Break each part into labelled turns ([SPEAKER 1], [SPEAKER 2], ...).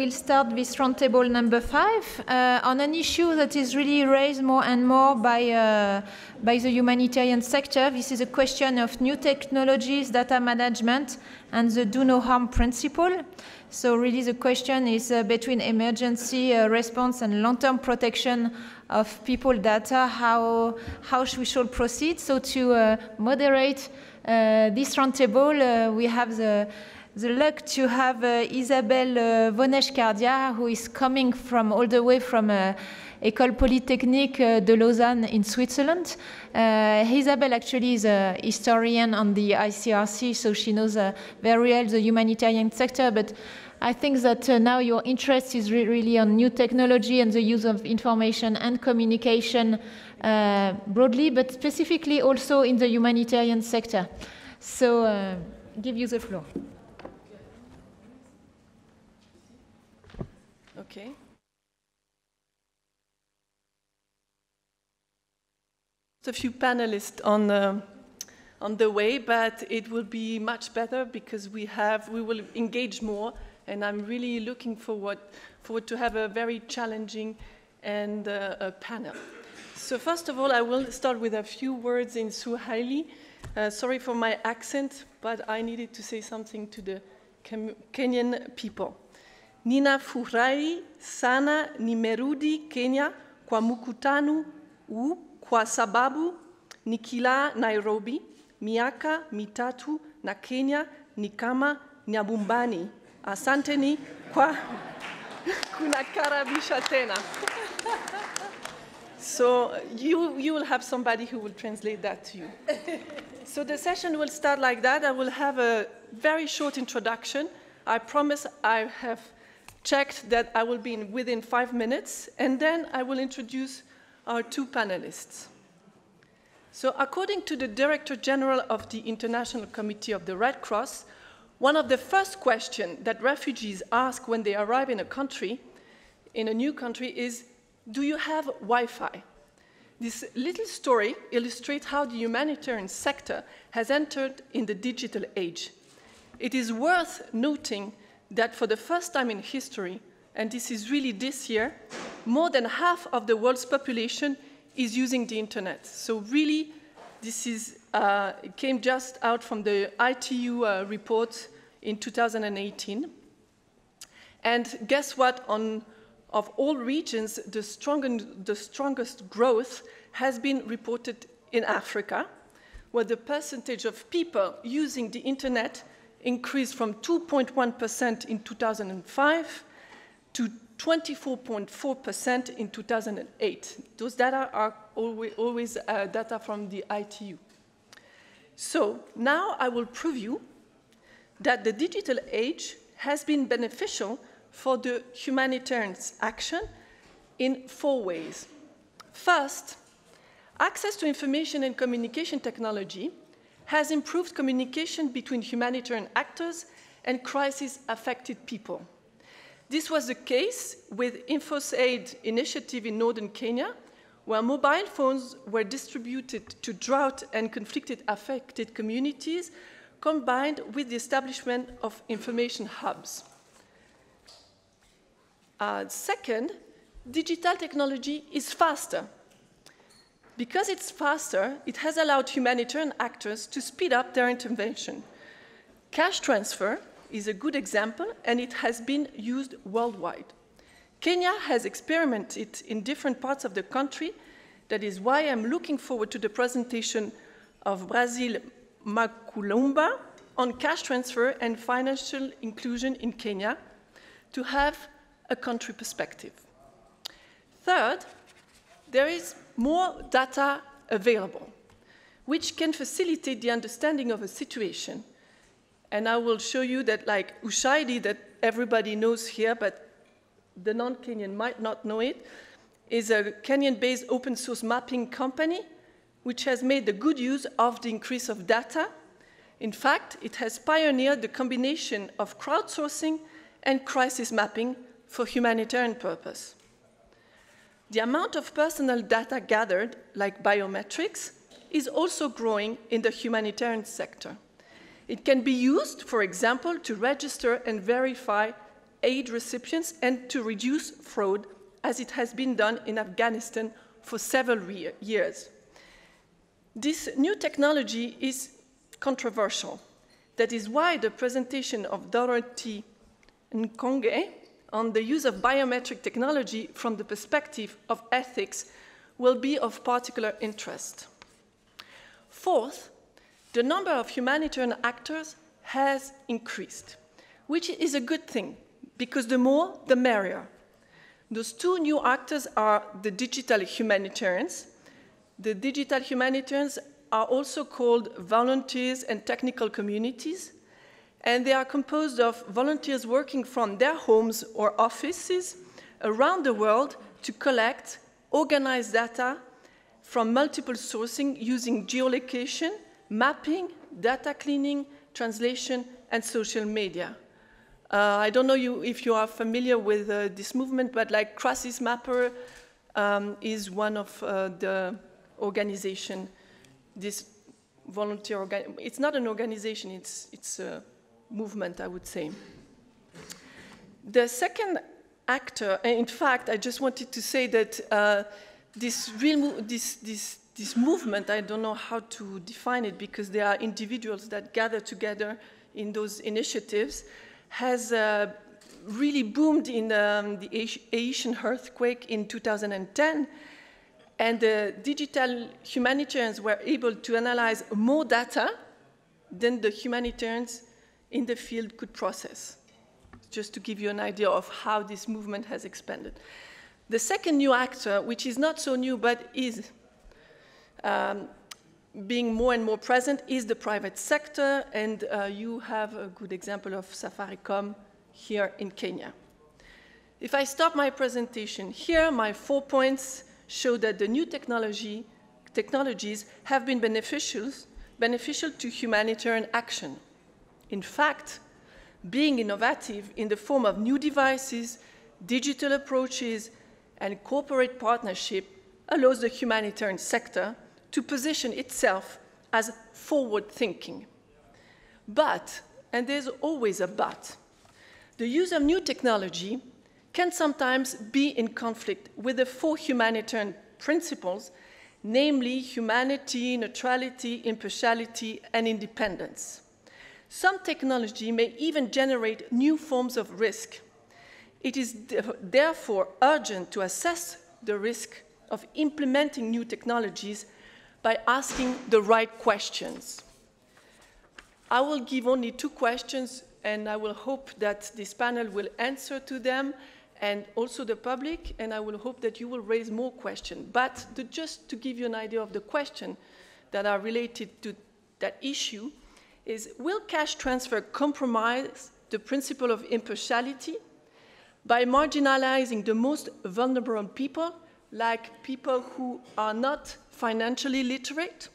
[SPEAKER 1] we'll start this roundtable number 5 on an issue that is really raised more and more by the humanitarian sector. This is a question of new technologies, data management, and the do no harm principle. So really the question is between emergency response and long-term protection of people data, how we should proceed. So to moderate this roundtable, we have the luck to have Isabelle Vonèche-Cardia, who is coming from all the way from École Polytechnique de Lausanne in Switzerland. Isabelle actually is a historian on the ICRC, so she knows very well the humanitarian sector, but I think that now your interest is really on new technology and the use of information and communication broadly, but specifically also in the humanitarian sector. So give you the floor.
[SPEAKER 2] Okay. A few panelists on the way, but it will be much better because we will engage more, and I'm really looking forward to have a very challenging and a panel. So first of all, I will start with a few words in Swahili. Sorry for my accent, but I needed to say something to the Kenyan people. Ninafurahi sana nimerudi Kenya kwa mkutano huu kwa sababu nikila Nairobi miaka mitatu na Kenya ni kama nyabumbani. Asanteni kwa kunakaribisha tena. So you will have somebody who will translate that to you. So the session will start like that. I will have a very short introduction. I promise I have checked that I will be within 5 minutes, and then I will introduce our two panelists. So according to the Director General of the International Committee of the Red Cross, one of the first questions that refugees ask when they arrive in a country, in a new country, is, do you have Wi-Fi? This little story illustrates how the humanitarian sector has entered in the digital age. It is worth noting that for the first time in history, and this is really this year, more than half of the world's population is using the internet. So really, this is, it came just out from the ITU report in 2018. And guess what? Of all regions, the strongest growth has been reported in Africa, where the percentage of people using the internet increased from 2.1% in 2005 to 24.4% in 2008. Those data are always data from the ITU. So now I will prove you that the digital age has been beneficial for the humanitarians' action in 4 ways. First, access to information and communication technology has improved communication between humanitarian actors and crisis-affected people. This was the case with InfoSaid initiative in northern Kenya, where mobile phones were distributed to drought and conflict-affected communities, combined with the establishment of information hubs. Second, digital technology is faster. Because it's faster, it has allowed humanitarian actors to speed up their intervention. Cash transfer is a good example, and it has been used worldwide. Kenya has experimented in different parts of the country. That is why I'm looking forward to the presentation of Brazil Makulumba on cash transfer and financial inclusion in Kenya to have a country perspective. Third, there is more data available, which can facilitate the understanding of a situation. And I will show you that, like Ushahidi, that everybody knows here, but the non-Kenyan might not know it, is a Kenyan-based open source mapping company, which has made the good use of the increase of data. In fact, it has pioneered the combination of crowdsourcing and crisis mapping for humanitarian purpose. The amount of personal data gathered, like biometrics, is also growing in the humanitarian sector. It can be used, for example, to register and verify aid recipients and to reduce fraud, as it has been done in Afghanistan for several years. This new technology is controversial. That is why the presentation of Dorothy Nkonge on the use of biometric technology from the perspective of ethics will be of particular interest. Fourth, the number of humanitarian actors has increased, which is a good thing, because the more, the merrier. Those two new actors are the digital humanitarians. The digital humanitarians are also called volunteers and technical communities, and they are composed of volunteers working from their homes or offices around the world to collect, organize data from multiple sourcing using geolocation, mapping, data cleaning, translation, and social media. I don't know if you are familiar with this movement, but like Crisis Mapper is one of the organization, this volunteer it's not an organization, it's a movement, I would say. The second actor, in fact, I just wanted to say that this movement, I don't know how to define it because there are individuals that gather together in those initiatives, has really boomed in the Haitian earthquake in 2010. And the digital humanitarians were able to analyze more data than the humanitarians in the field could process, just to give you an idea of how this movement has expanded. The second new actor, which is not so new but is being more and more present, is the private sector, and you have a good example of Safaricom here in Kenya. If I stop my presentation here, my 4 points show that the new technologies have been beneficial to humanitarian action. In fact, being innovative in the form of new devices, digital approaches, and corporate partnership allows the humanitarian sector to position itself as forward-thinking. But, and there's always a but, the use of new technology can sometimes be in conflict with the 4 humanitarian principles, namely humanity, neutrality, impartiality, and independence. Some technology may even generate new forms of risk. It is therefore urgent to assess the risk of implementing new technologies by asking the right questions. I will give only 2 questions, and I will hope that this panel will answer to them, and also the public, and I will hope that you will raise more questions. But just to give you an idea of the questions that are related to that issue, is will cash transfer compromise the principle of impartiality by marginalizing the most vulnerable people, like people who are not financially literate?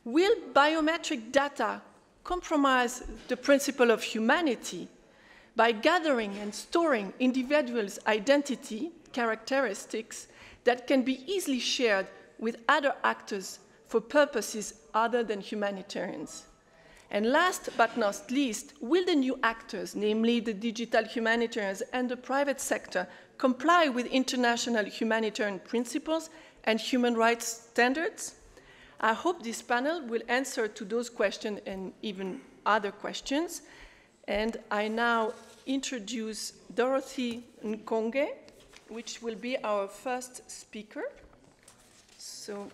[SPEAKER 2] Will biometric data compromise the principle of humanity by gathering and storing individuals' identity characteristics that can be easily shared with other actors for purposes other than humanitarians? And last but not least, will the new actors, namely the digital humanitarians and the private sector, comply with international humanitarian principles and human rights standards? I hope this panel will answer to those questions and even other questions. And I now introduce Dorothy Nkonge, which will be our first speaker. So,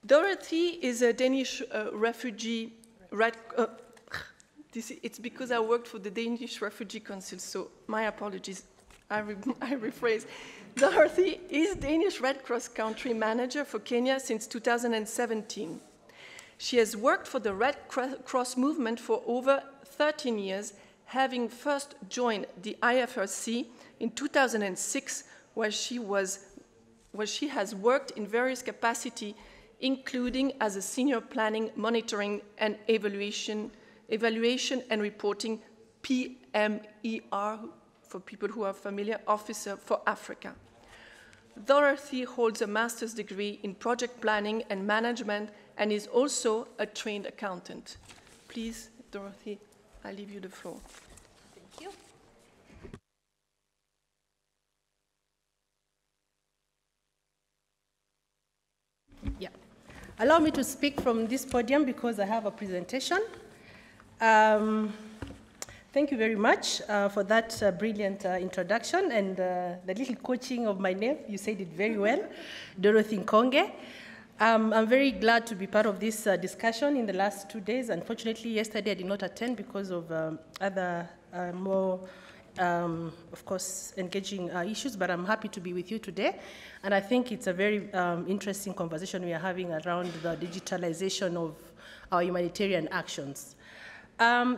[SPEAKER 2] Dorothy is a Danish refugee. It's because I worked for the Danish Refugee Council, so my apologies. I rephrase. Dorothy is Danish Red Cross country manager for Kenya since 2017. She has worked for the Red Cross movement for over 13 years, having first joined the IFRC in 2006, where she has worked in various capacities, including as a senior planning, monitoring, and evaluation and reporting PMER, for people who are familiar, officer for Africa. Dorothy holds a master's degree in project planning and management and is also a trained accountant. Please, Dorothy, I leave you the floor.
[SPEAKER 3] Thank you. Yeah. Allow me to speak from this podium because I have a presentation. Thank you very much for that brilliant introduction and the little coaching of my name. You said it very well, Dorothy Nkonge. I'm very glad to be part of this discussion in the last 2 days. Unfortunately, yesterday I did not attend because of other more, of course, engaging issues, but I'm happy to be with you today. And I think it's a very interesting conversation we are having around the digitalization of our humanitarian actions.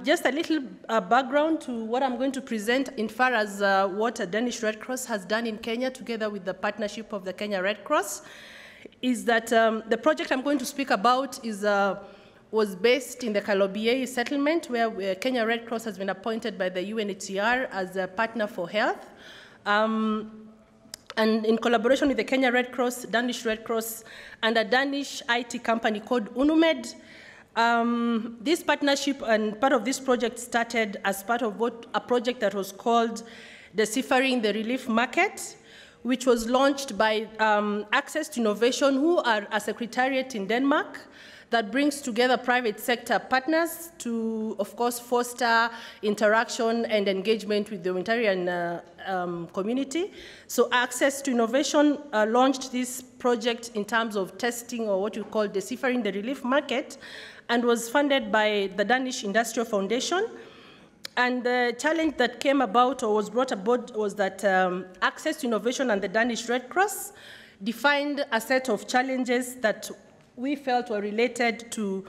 [SPEAKER 3] Just a little background to what I'm going to present in far as what the Danish Red Cross has done in Kenya together with the partnership of the Kenya Red Cross, is that the project I'm going to speak about was based in the Kalobeyei settlement, where Kenya Red Cross has been appointed by the UNHCR as a partner for health. And in collaboration with the Kenya Red Cross, Danish Red Cross, and a Danish IT company called UNUMED, this partnership and part of this project started as part of a project that was called Deciphering the Relief Market, which was launched by Access to Innovation, who are a secretariat in Denmark that brings together private sector partners to, of course, foster interaction and engagement with the humanitarian community. So Access to Innovation launched this project in terms of testing, or what you call Deciphering the Relief Market, and was funded by the Danish Industrial Foundation. And the challenge that came about or was brought about was that Access to Innovation and the Danish Red Cross defined a set of challenges that we felt were related to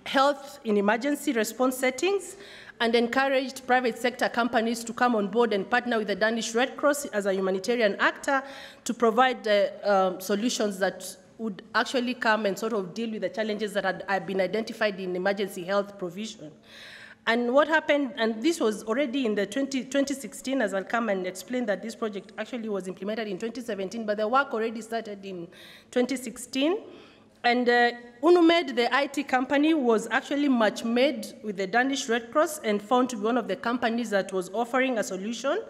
[SPEAKER 3] health in emergency response settings, and encouraged private sector companies to come on board and partner with the Danish Red Cross as a humanitarian actor to provide solutions that would actually come and sort of deal with the challenges that had been identified in emergency health provision. And what happened, and this was already in the 2016, as I'll come and explain that this project actually was implemented in 2017, but the work already started in 2016. And UNUMED, the IT company, was actually match-made with the Danish Red Cross and found to be one of the companies that was offering a solution,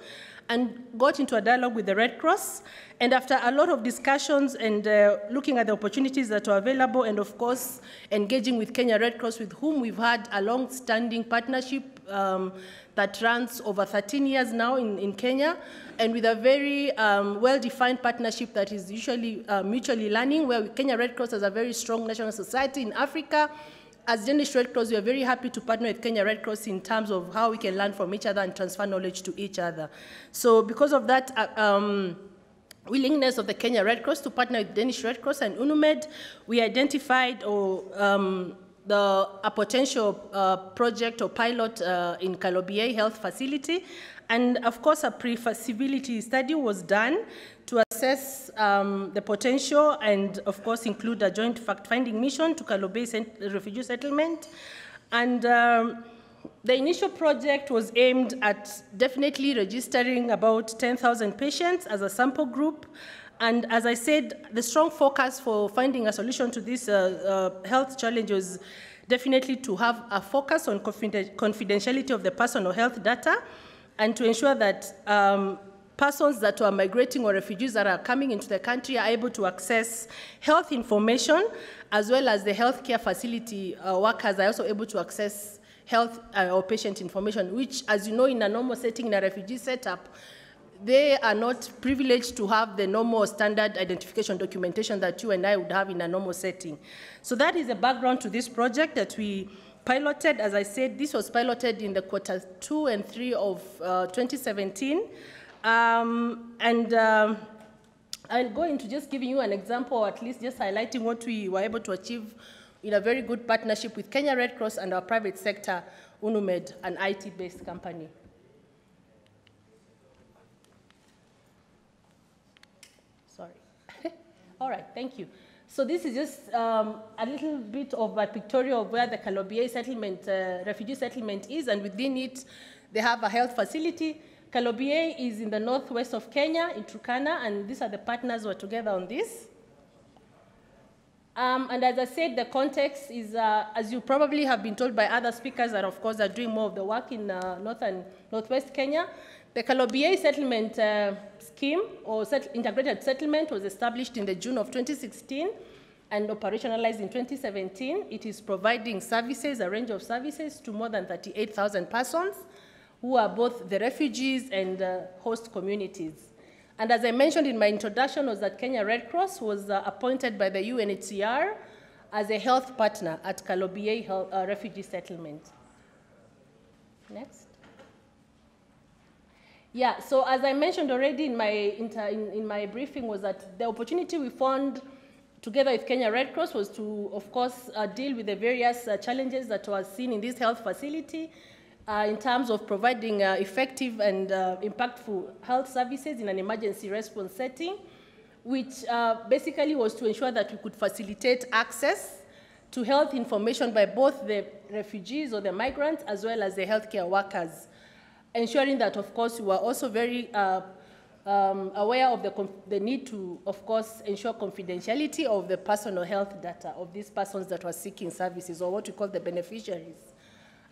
[SPEAKER 3] and got into a dialogue with the Red Cross. And after a lot of discussions and looking at the opportunities that were available, and of course, engaging with Kenya Red Cross, with whom we've had a long-standing partnership that runs over 13 years now in Kenya, and with a very well-defined partnership that is usually mutually learning, where Kenya Red Cross has a very strong national society in Africa. As Danish Red Cross, we are very happy to partner with Kenya Red Cross in terms of how we can learn from each other and transfer knowledge to each other. So because of that willingness of the Kenya Red Cross to partner with Danish Red Cross and UNUMED, we identified a potential project or pilot in Kalobeyei Health Facility. And of course, a pre-feasibility study was done to assess the potential and, of course, include a joint fact-finding mission to Kalobeyei refugee settlement. And the initial project was aimed at definitely registering about 10,000 patients as a sample group. And as I said, the strong focus for finding a solution to this health challenge was definitely to have a focus on confidentiality of the personal health data, and to ensure that persons that are migrating or refugees that are coming into the country are able to access health information, as well as the healthcare facility workers are also able to access health or patient information, which, as you know, in a normal setting, in a refugee setup, they are not privileged to have the normal standard identification documentation that you and I would have in a normal setting. So that is the background to this project that we piloted. As I said, this was piloted in the quarter 2 and 3 of 2017. I'll go into just giving you an example, or at least just highlighting what we were able to achieve in a very good partnership with Kenya Red Cross and our private sector, UNUMED, an IT-based company. Sorry. All right, thank you. So this is just a little bit of a pictorial of where the Kalobeyei settlement, refugee settlement is, and within it, they have a health facility. Kalobeyei is in the northwest of Kenya, in Turkana, and these are the partners who are together on this. And as I said, the context is, as you probably have been told by other speakers that, of course, are doing more of the work in North and Northwest Kenya. The Kalobeyei settlement scheme, or integrated settlement, was established in the June of 2016 and operationalized in 2017. It is providing services, a range of services, to more than 38,000 persons who are both the refugees and host communities. And as I mentioned in my introduction, was that Kenya Red Cross was appointed by the UNHCR as a health partner at Kalobeyei refugee settlement. Next. Yeah, so as I mentioned already in my briefing, was that the opportunity we found together with Kenya Red Cross was to, of course, deal with the various challenges that were seen in this health facility, in terms of providing effective and impactful health services in an emergency response setting, which basically was to ensure that we could facilitate access to health information by both the refugees or the migrants as well as the healthcare workers, ensuring that, of course, we were also very aware of the need to, of course, ensure confidentiality of the personal health data of these persons that were seeking services, or what we call the beneficiaries.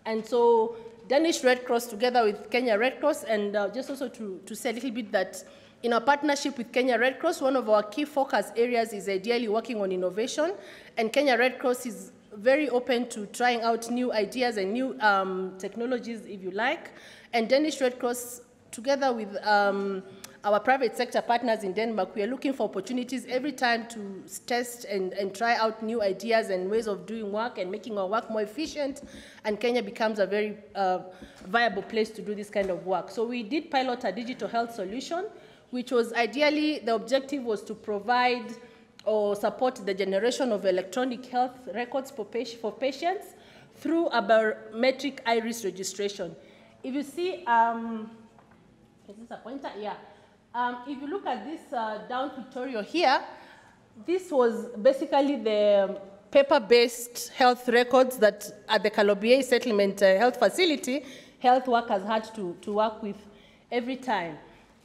[SPEAKER 3] And so Danish Red Cross, together with Kenya Red Cross, and just also to say a little bit that in our partnership with Kenya Red Cross, one of our key focus areas is ideally working on innovation, and Kenya Red Cross is very open to trying out new ideas and new technologies, if you like. And Danish Red Cross, together with our private sector partners in Denmark, we are looking for opportunities every time to test and try out new ideas and ways of doing work and making our work more efficient, and Kenya becomes a very viable place to do this kind of work. So we did pilot a digital health solution, which was ideally, the objective was to provide or support the generation of electronic health records for patients through a biometric iris registration. If you see, is this a pointer? Yeah. If you look at this down pictorial here, this was basically the paper-based health records that at the Kalobeyei settlement health facility, health workers had to work with every time.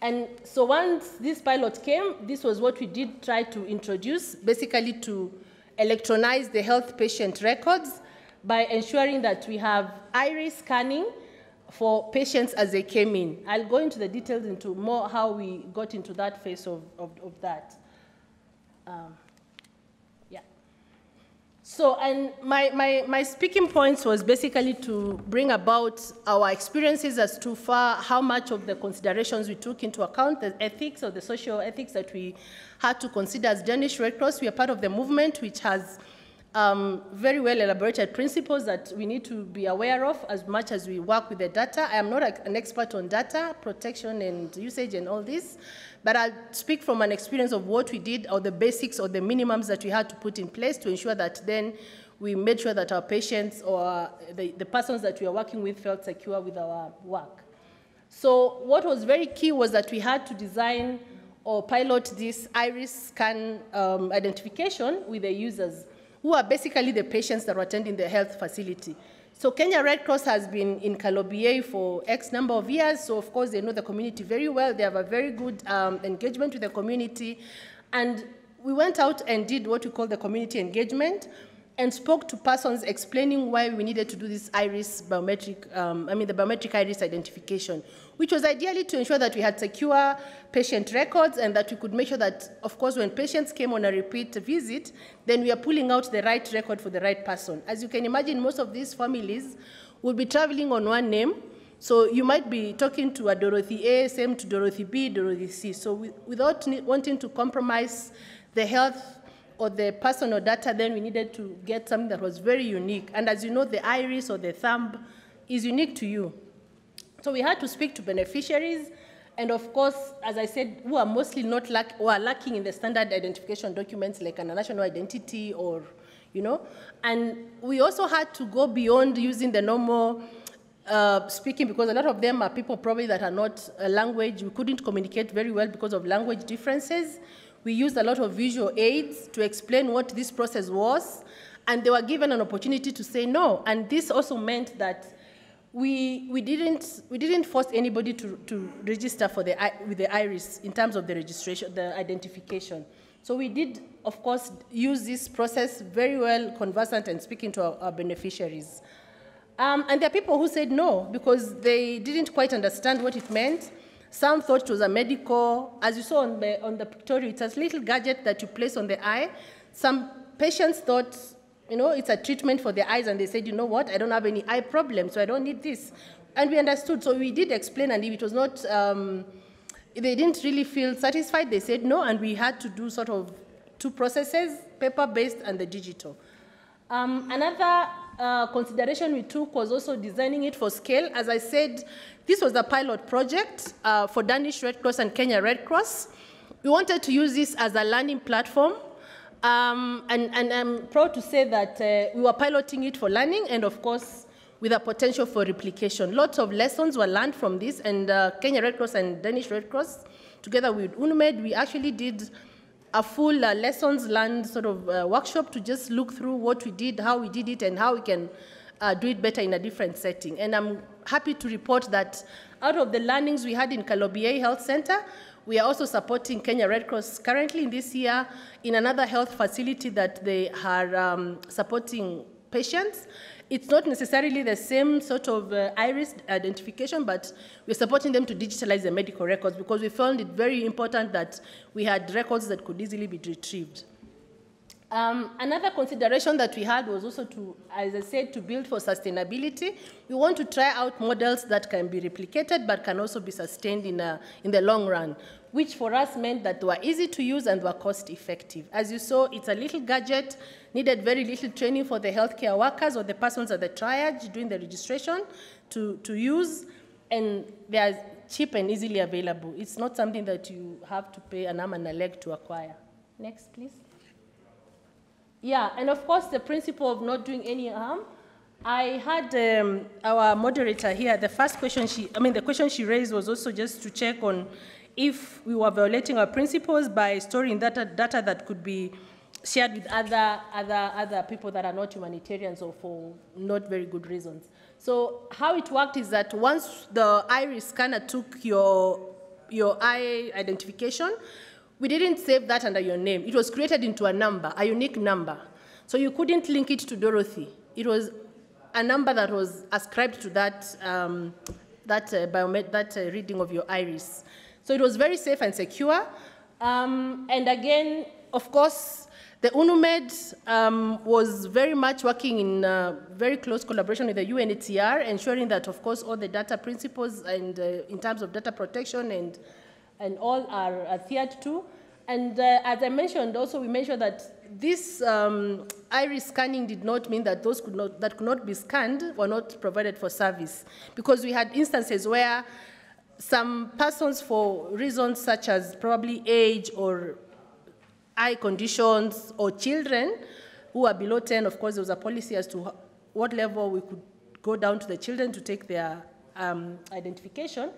[SPEAKER 3] And so once this pilot came, this was what we did try to introduce, basically to electronize the health patient records by ensuring that we have iris scanning for patients as they came in. I'll go into the details into more how we got into that phase of that. Yeah. So, and my speaking points was basically to bring about our experiences as to how much of the considerations we took into account, the ethics or the social ethics that we had to consider as Danish Red Cross. We are part of the movement which has very well elaborated principles that we need to be aware of as much as we work with the data. I am not an expert on data protection and usage and all this, but I'll speak from an experience of what we did, or the basics or the minimums that we had to put in place to ensure that then we made sure that our patients or the persons that we are working with felt secure with our work. So what was very key was that we had to design or pilot this iris scan identification with the users, who are basically the patients that are attending the health facility. So Kenya Red Cross has been in Kalobeyei for X number of years, so of course they know the community very well. They have a very good engagement with the community. And we went out and did what we call the community engagement and spoke to persons explaining why we needed to do this iris biometric, the biometric iris identification, which was ideally to ensure that we had secure patient records and that we could make sure that, of course, when patients came on a repeat visit, then we are pulling out the right record for the right person. As you can imagine, most of these families will be traveling on one name. So you might be talking to a Dorothy A, same to Dorothy B, Dorothy C. So without wanting to compromise the health or the personal data, then we needed to get something that was very unique. And as you know, the iris or the thumb is unique to you. So we had to speak to beneficiaries, and of course, as I said, who are mostly not who are lacking in the standard identification documents like a national identity or, And we also had to go beyond using the normal speaking, because a lot of them are people probably that are not a language. We couldn't communicate very well because of language differences. We used a lot of visual aids to explain what this process was, and they were given an opportunity to say no. And this also meant that we didn't force anybody to register with the iris in terms of the registration, the identification. So we did, of course, use this process very well, conversant and speaking to our beneficiaries. And there are people who said no, because they didn't quite understand what it meant. Some thought it was a medical, as you saw on the pictorial, it's a little gadget that you place on the eye. Some patients thought, you know, it's a treatment for the eyes, and they said, you know what, I don't have any eye problem, so I don't need this. And we understood, so we did explain, and if it was not, they didn't really feel satisfied, they said no, and we had to do sort of two processes, paper-based and the digital. Another consideration we took was also designing it for scale. As I said, this was a pilot project for Danish Red Cross and Kenya Red Cross. We wanted to use this as a learning platform, and I'm proud to say that we were piloting it for learning and, of course, with a potential for replication. Lots of lessons were learned from this, and Kenya Red Cross and Danish Red Cross, together with UNMED, we actually did a full lessons learned sort of workshop to just look through what we did, how we did it, and how we can do it better in a different setting. And I'm happy to report that out of the learnings we had in Kalobie Health Center, we are also supporting Kenya Red Cross currently in this year in another health facility that they are supporting patients. It's not necessarily the same sort of iris identification, but we're supporting them to digitalize the medical records because we found it very important that we had records that could easily be retrieved. Another consideration that we had was also to, as I said, to build for sustainability. We want to try out models that can be replicated but can also be sustained in the long run, which for us meant that they were easy to use and were cost effective. As you saw, it's a little gadget, needed very little training for the healthcare workers or the persons at the triage doing the registration to use, and they are cheap and easily available. It's not something that you have to pay an arm and a leg to acquire. Next, please. Yeah, and of course, the principle of not doing any harm. I had our moderator here, the first question the question she raised was also just to check on if we were violating our principles by storing data that could be shared with other people that are not humanitarians or for not very good reasons. So how it worked is that once the iris scanner took your eye identification, we didn't save that under your name. It was created into a number, a unique number. So you couldn't link it to Dorothy. It was a number that was ascribed to that, reading of your iris. So it was very safe and secure. And again, of course, the UNMED was very much working in very close collaboration with the UNHCR, ensuring that, of course, all the data principles and in terms of data protection and all are adhered to. And as I mentioned, also we mentioned that this iris scanning did not mean that those that could not be scanned were not provided for service, because we had instances where some persons, for reasons such as probably age or eye conditions, or children who are below 10, of course there was a policy as to what level we could go down to the children to take their identification.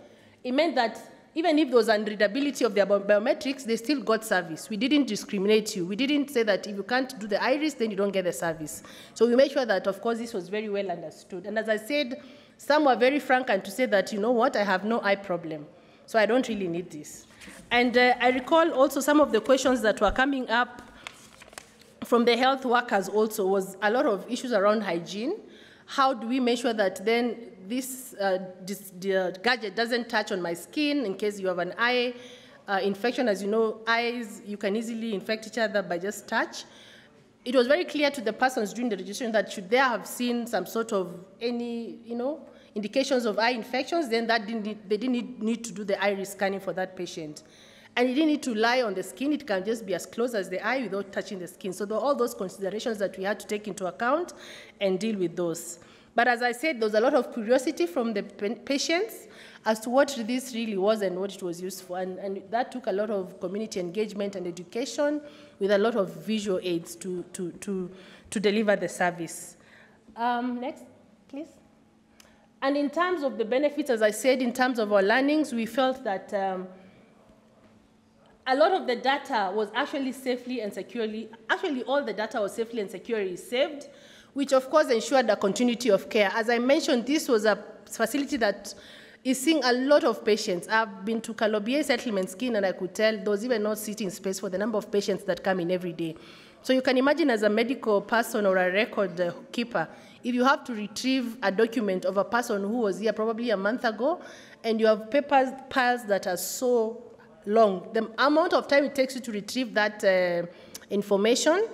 [SPEAKER 3] It meant that even if there was unreadability of their biometrics, they still got service. We didn't discriminate you. We didn't say that if you can't do the iris, then you don't get the service. So we made sure that, of course, this was very well understood. And as I said, some were very frank and to say that, you know what, I have no eye problem, so I don't really need this. And I recall also some of the questions that were coming up from the health workers also was a lot of issues around hygiene. How do we make sure that then this gadget doesn't touch on my skin in case you have an eye infection? As you know, eyes, you can easily infect each other by just touch. It was very clear to the persons during the registration that should they have seen some sort of any, indications of eye infections, then they didn't need to do the iris scanning for that patient. And it didn't need to lie on the skin. It can just be as close as the eye without touching the skin. So there are all those considerations that we had to take into account and deal with those. But as I said, there was a lot of curiosity from the patients as to what this really was and what it was used for. And that took a lot of community engagement and education with a lot of visual aids to deliver the service. Next, please. And in terms of the benefits, as I said, in terms of our learnings, we felt that a lot of the data was actually safely and securely, actually all the data was safely and securely saved, which of course ensured the continuity of care. As I mentioned, this was a facility that is seeing a lot of patients. I've been to Kalobie settlement scheme, and I could tell there was even no sitting space for the number of patients that come in every day. So you can imagine, as a medical person or a record keeper, if you have to retrieve a document of a person who was here probably a month ago, and you have papers piles that are so long, the amount of time it takes you to retrieve that information,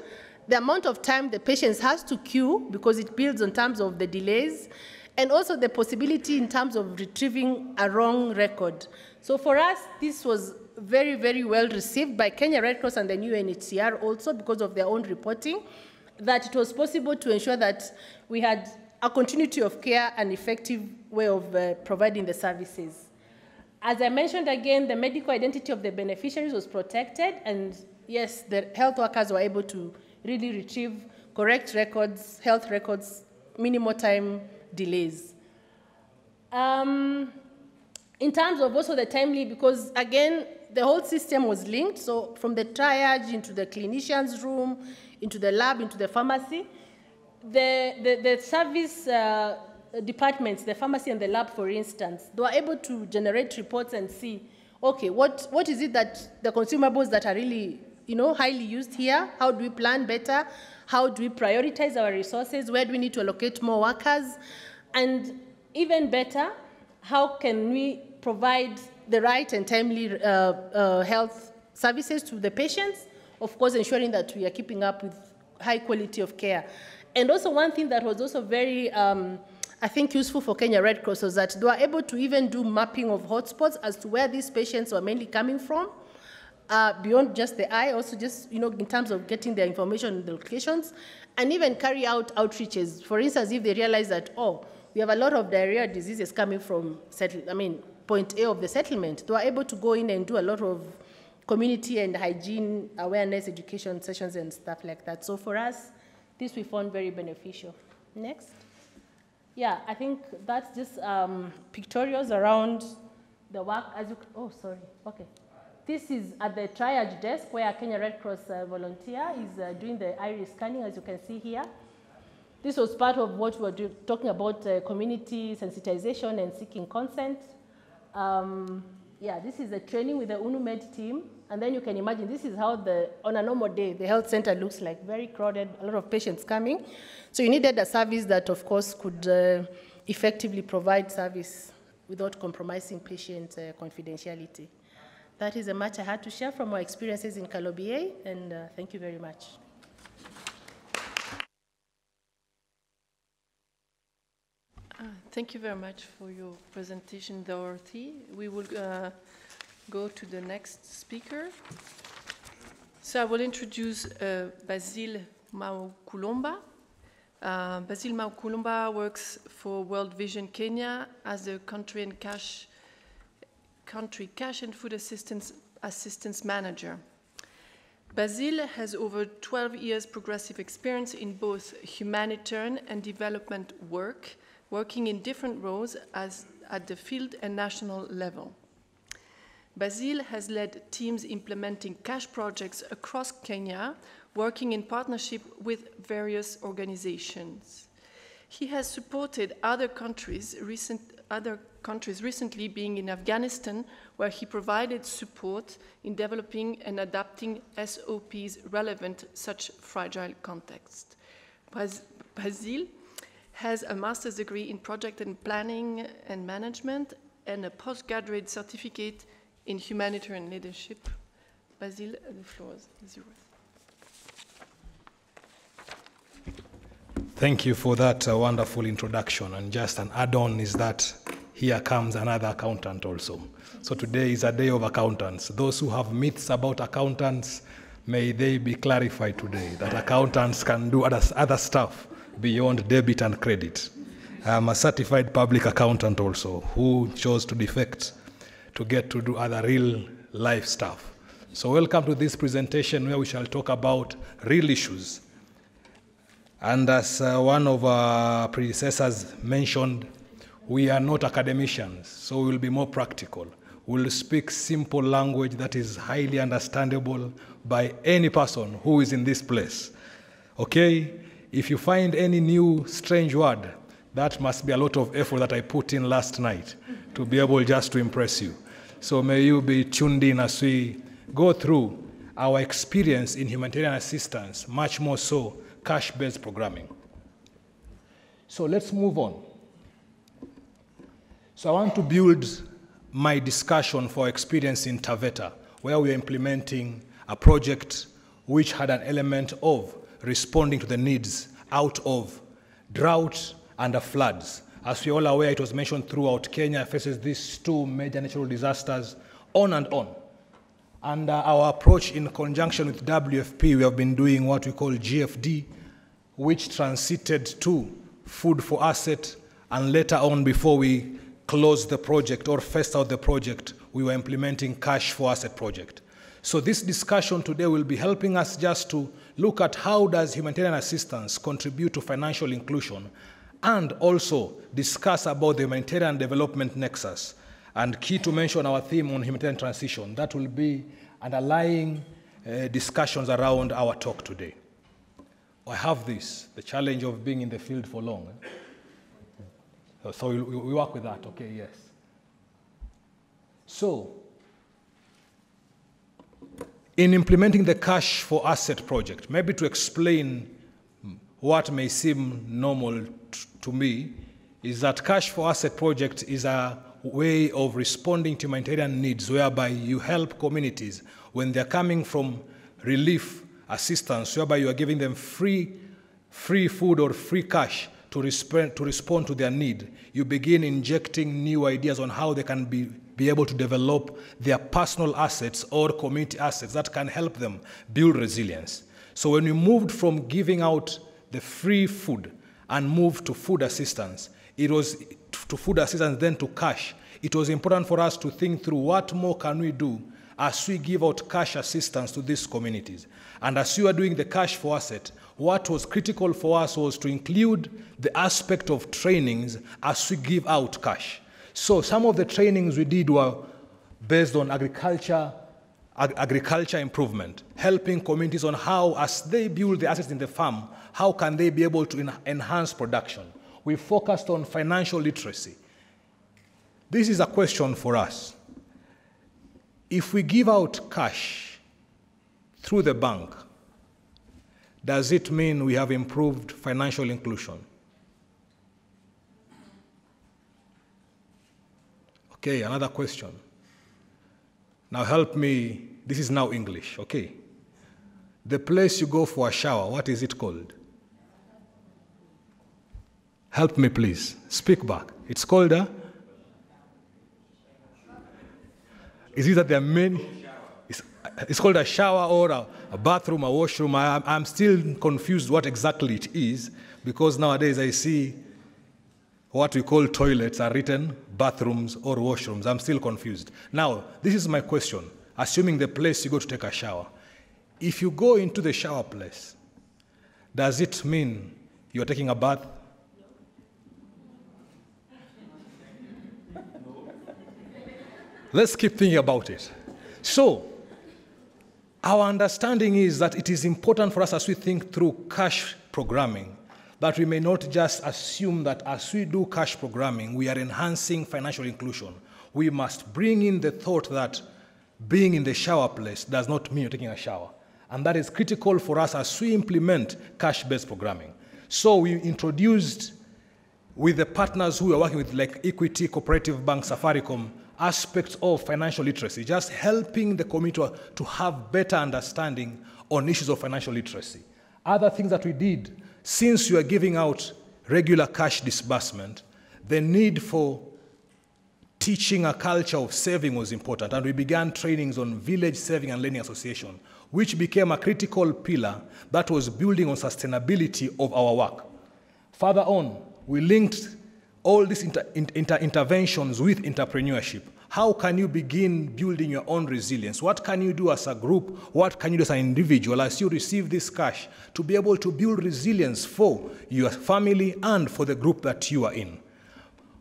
[SPEAKER 3] the amount of time the patient has to queue, because it builds on terms of the delays, and also the possibility in terms of retrieving a wrong record. So for us, this was very, very well received by Kenya Red Cross and the new UNHCR also, because of their own reporting, that it was possible to ensure that we had a continuity of care and effective way of providing the services. As I mentioned again, the medical identity of the beneficiaries was protected, and yes, the health workers were able to really retrieve correct records, health records, minimal time delays. In terms of also the timely, because again, the whole system was linked, so from the triage into the clinician's room, into the lab, into the pharmacy, the service departments, the pharmacy and the lab, for instance, they were able to generate reports and see, okay, what is it that the consumables that are really, highly used here? How do we plan better? How do we prioritize our resources? Where do we need to allocate more workers? And even better, how can we provide the right and timely health services to the patients? Of course, ensuring that we are keeping up with high quality of care. And also one thing that was also very, I think, useful for Kenya Red Cross was that they were able to even do mapping of hotspots as to where these patients were mainly coming from, beyond just the eye, also just, in terms of getting their information in the locations, and even carry out outreaches. For instance, if they realize that, we have a lot of diarrhea diseases coming from, point A of the settlement, they were able to go in and do a lot of community and hygiene awareness education sessions and stuff like that. So for us, this we found very beneficial. Next. Yeah, I think that's just pictorials around the work. Okay. This is at the triage desk where a Kenya Red Cross volunteer is doing the iris scanning, as you can see here. This was part of what we were talking about, community sensitization and seeking consent. This is the training with the UNUMED team. And then you can imagine this is how on a normal day, the health center looks like, very crowded, a lot of patients coming. So you needed a service that, of course, could effectively provide service without compromising patient confidentiality. That is a much I had to share from our experiences in Kalobie, and thank you very much.
[SPEAKER 2] Thank you very much for your presentation, Dorothy. We will go to the next speaker. So I will introduce Basile Maukulomba. Basile Maukulomba works for World Vision Kenya as the country cash and food assistance manager. Basile has over 12 years progressive experience in both humanitarian and development work, working in different roles at the field and national level. Basile has led teams implementing cash projects across Kenya, working in partnership with various organizations. He has supported other countries recently being in Afghanistan, where he provided support in developing and adapting SOPs relevant such fragile context. Basile has a master's degree in project and planning and management and a postgraduate certificate in humanitarian leadership. Basile, the floor is yours.
[SPEAKER 4] Thank you for that wonderful introduction. And just an add-on is that here comes another accountant also. So today is a day of accountants. Those who have myths about accountants, may they be clarified today, that accountants can do other stuff beyond debit and credit. I'm a certified public accountant also, who chose to defect to get to do other real life stuff. So welcome to this presentation where we shall talk about real issues. And as one of our predecessors mentioned, we are not academicians, so we will be more practical. We'll speak simple language that is highly understandable by any person who is in this place. Okay? If you find any new strange word, That must be a lot of effort that I put in last night to be able just to impress you. So may you be tuned in as we go through our experience in humanitarian assistance, much more so cash-based programming. So let's move on. So I want to build my discussion for experience in Taveta, where we are implementing a project which had an element of responding to the needs out of drought and floods. As we're all aware, it was mentioned throughout Kenya faces these two major natural disasters, on and on. And our approach in conjunction with WFP, we have been doing what we call GFD, which transited to food for asset, and later on, before we closed the project or phased out the project, we were implementing cash for asset project. So this discussion today will be helping us just to look at how does humanitarian assistance contribute to financial inclusion, and also discuss about the humanitarian development nexus. And key to mention our theme on humanitarian transition. That will be underlying discussions around our talk today. I have this, the challenge of being in the field for long. So we work with that, okay, yes. So, in implementing the Cash for Asset project, maybe to explain what may seem normal to me, is that Cash for Asset project is a way of responding to humanitarian needs whereby you help communities when they're coming from relief assistance, whereby you are giving them free food or free cash to respond to their need. You begin injecting new ideas on how they can be able to develop their personal assets or community assets that can help them build resilience. So when we moved from giving out the free food and moved to food assistance, it was to food assistance, then to cash. It was important for us to think through what more can we do as we give out cash assistance to these communities. And as we are doing the cash for asset, what was critical for us was to include the aspect of trainings as we give out cash. So some of the trainings we did were based on agriculture improvement, helping communities on how, as they build the assets in the farm, how can they be able to enhance production. We focused on financial literacy. This is a question for us. If we give out cash through the bank, does it mean we have improved financial inclusion? Okay, another question. Now help me, this is now English, okay? The place you go for a shower, what is it called? Help me please, speak back. It's called a? Is it that there are many? It's called a shower or a bathroom, a washroom. I'm still confused what exactly it is, because nowadays I see what we call toilets are written bathrooms or washrooms. I'm still confused. Now, this is my question. Assuming the place you go to take a shower, if you go into the shower place, does it mean you're taking a bath? Let's keep thinking about it. So, our understanding is that it is important for us as we think through cash programming that we may not just assume that as we do cash programming, we are enhancing financial inclusion. We must bring in the thought that being in the shower place does not mean you're taking a shower. And that is critical for us as we implement cash-based programming. So we introduced, with the partners who are working with, like Equity, Cooperative Bank, Safaricom, aspects of financial literacy, just helping the community to have better understanding on issues of financial literacy. Other things that we did, since you are giving out regular cash disbursement, the need for teaching a culture of saving was important, and we began trainings on Village Saving and Lending Association, which became a critical pillar that was building on sustainability of our work. Further on, we linked all these interventions with entrepreneurship. How can you begin building your own resilience? What can you do as a group? What can you do as an individual as you receive this cash to be able to build resilience for your family and for the group that you are in?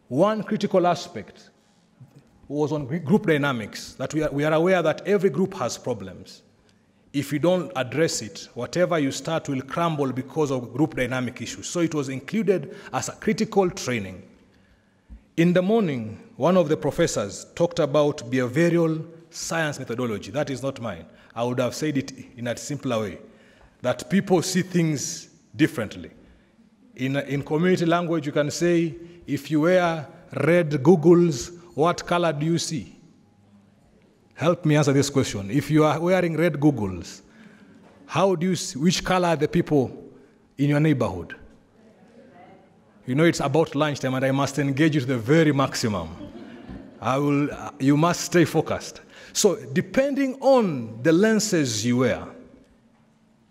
[SPEAKER 4] One critical aspect was on group dynamics, that we are aware that every group has problems. if you don't address it, whatever you start will crumble because of group dynamic issues. So it was included as a critical training. In the morning, one of the professors talked about behavioral science methodology. That is not mine. I would have said it in a simpler way, that people see things differently. In community language, you can say, if you wear red goggles, what color do you see? Help me answer this question. If you are wearing red goggles, how do you see, which color are the people in your neighborhood? You know it's about lunchtime and I must engage you to the very maximum. You must stay focused. So depending on the lenses you wear,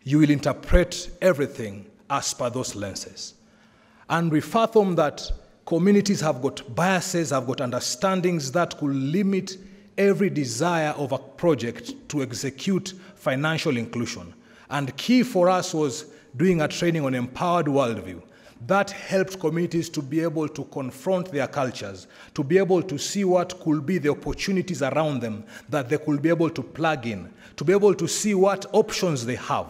[SPEAKER 4] you will interpret everything as per those lenses. And we fathom that communities have got biases, have got understandings that could limit every desire of a project to execute financial inclusion. And key for us was doing a training on empowered worldview. That helped communities to be able to confront their cultures, to be able to see what could be the opportunities around them that they could be able to plug in, to be able to see what options they have.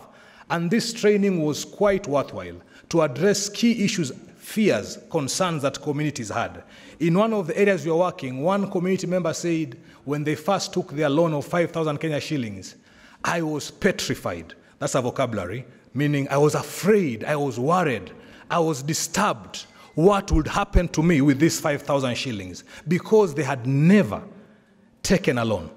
[SPEAKER 4] And this training was quite worthwhile to address key issues, fears, concerns that communities had. In one of the areas we were working, one community member said when they first took their loan of 5,000 Kenya shillings, I was petrified. That's a vocabulary, meaning I was afraid, I was worried, I was disturbed what would happen to me with these 5,000 shillings because they had never taken a loan.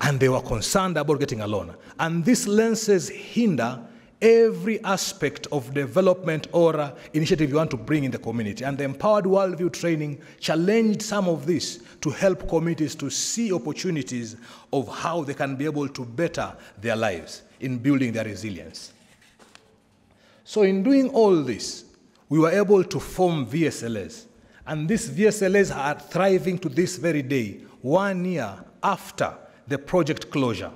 [SPEAKER 4] And they were concerned about getting a loan. And these lenses hinder every aspect of development or initiative you want to bring in the community. And the Empowered Worldview training challenged some of this to help communities to see opportunities of how they can be able to better their lives in building their resilience. So in doing all this, we were able to form VSLAs. And these VSLAs are thriving to this very day, 1 year after the project closure.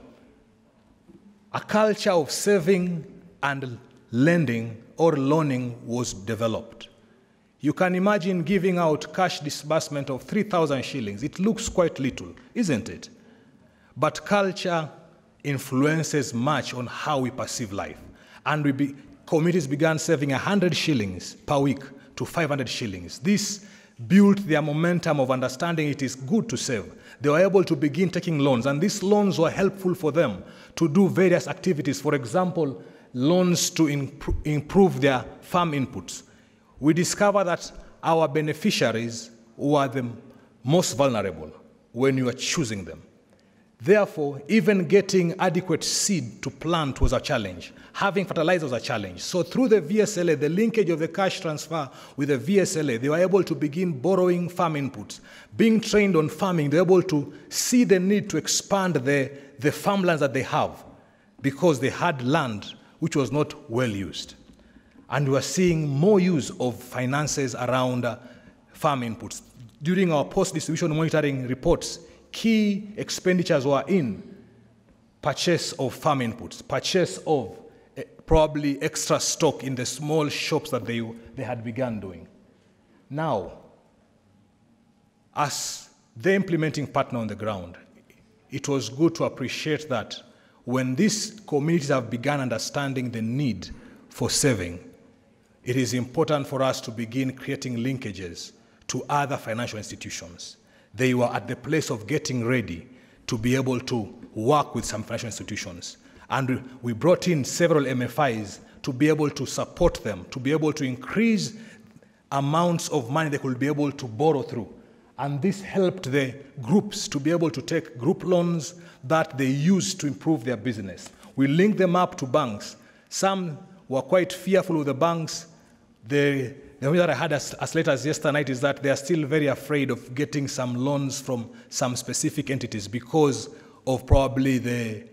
[SPEAKER 4] A culture of saving and lending or loaning was developed. You can imagine giving out cash disbursement of 3,000 shillings. It looks quite little, isn't it? But culture influences much on how we perceive life. And communities began saving 100 shillings per week to 500 shillings. This built their momentum of understanding it is good to save. They were able to begin taking loans, and these loans were helpful for them to do various activities. For example, loans to improve their farm inputs. We discovered that our beneficiaries were the most vulnerable when you are choosing them. Therefore, even getting adequate seed to plant was a challenge. Having fertilizer was a challenge. So through the VSLA, the linkage of the cash transfer with the VSLA, they were able to begin borrowing farm inputs. Being trained on farming, they were able to see the need to expand the farmlands that they have because they had land which was not well used. And we were seeing more use of finances around farm inputs. During our post-distribution monitoring reports, key expenditures were in purchase of farm inputs, purchase of probably extra stock in the small shops that they had begun doing. Now, as the implementing partner on the ground, it was good to appreciate that when these communities have begun understanding the need for saving, it is important for us to begin creating linkages to other financial institutions. They were at the place of getting ready to be able to work with some financial institutions. And we brought in several MFIs to be able to support them, to be able to increase amounts of money they could be able to borrow through. And this helped the groups to be able to take group loans that they used to improve their business. We linked them up to banks. Some were quite fearful of the banks. The news that I had as late as yesterday night is that they are still very afraid of getting some loans from some specific entities because of probably the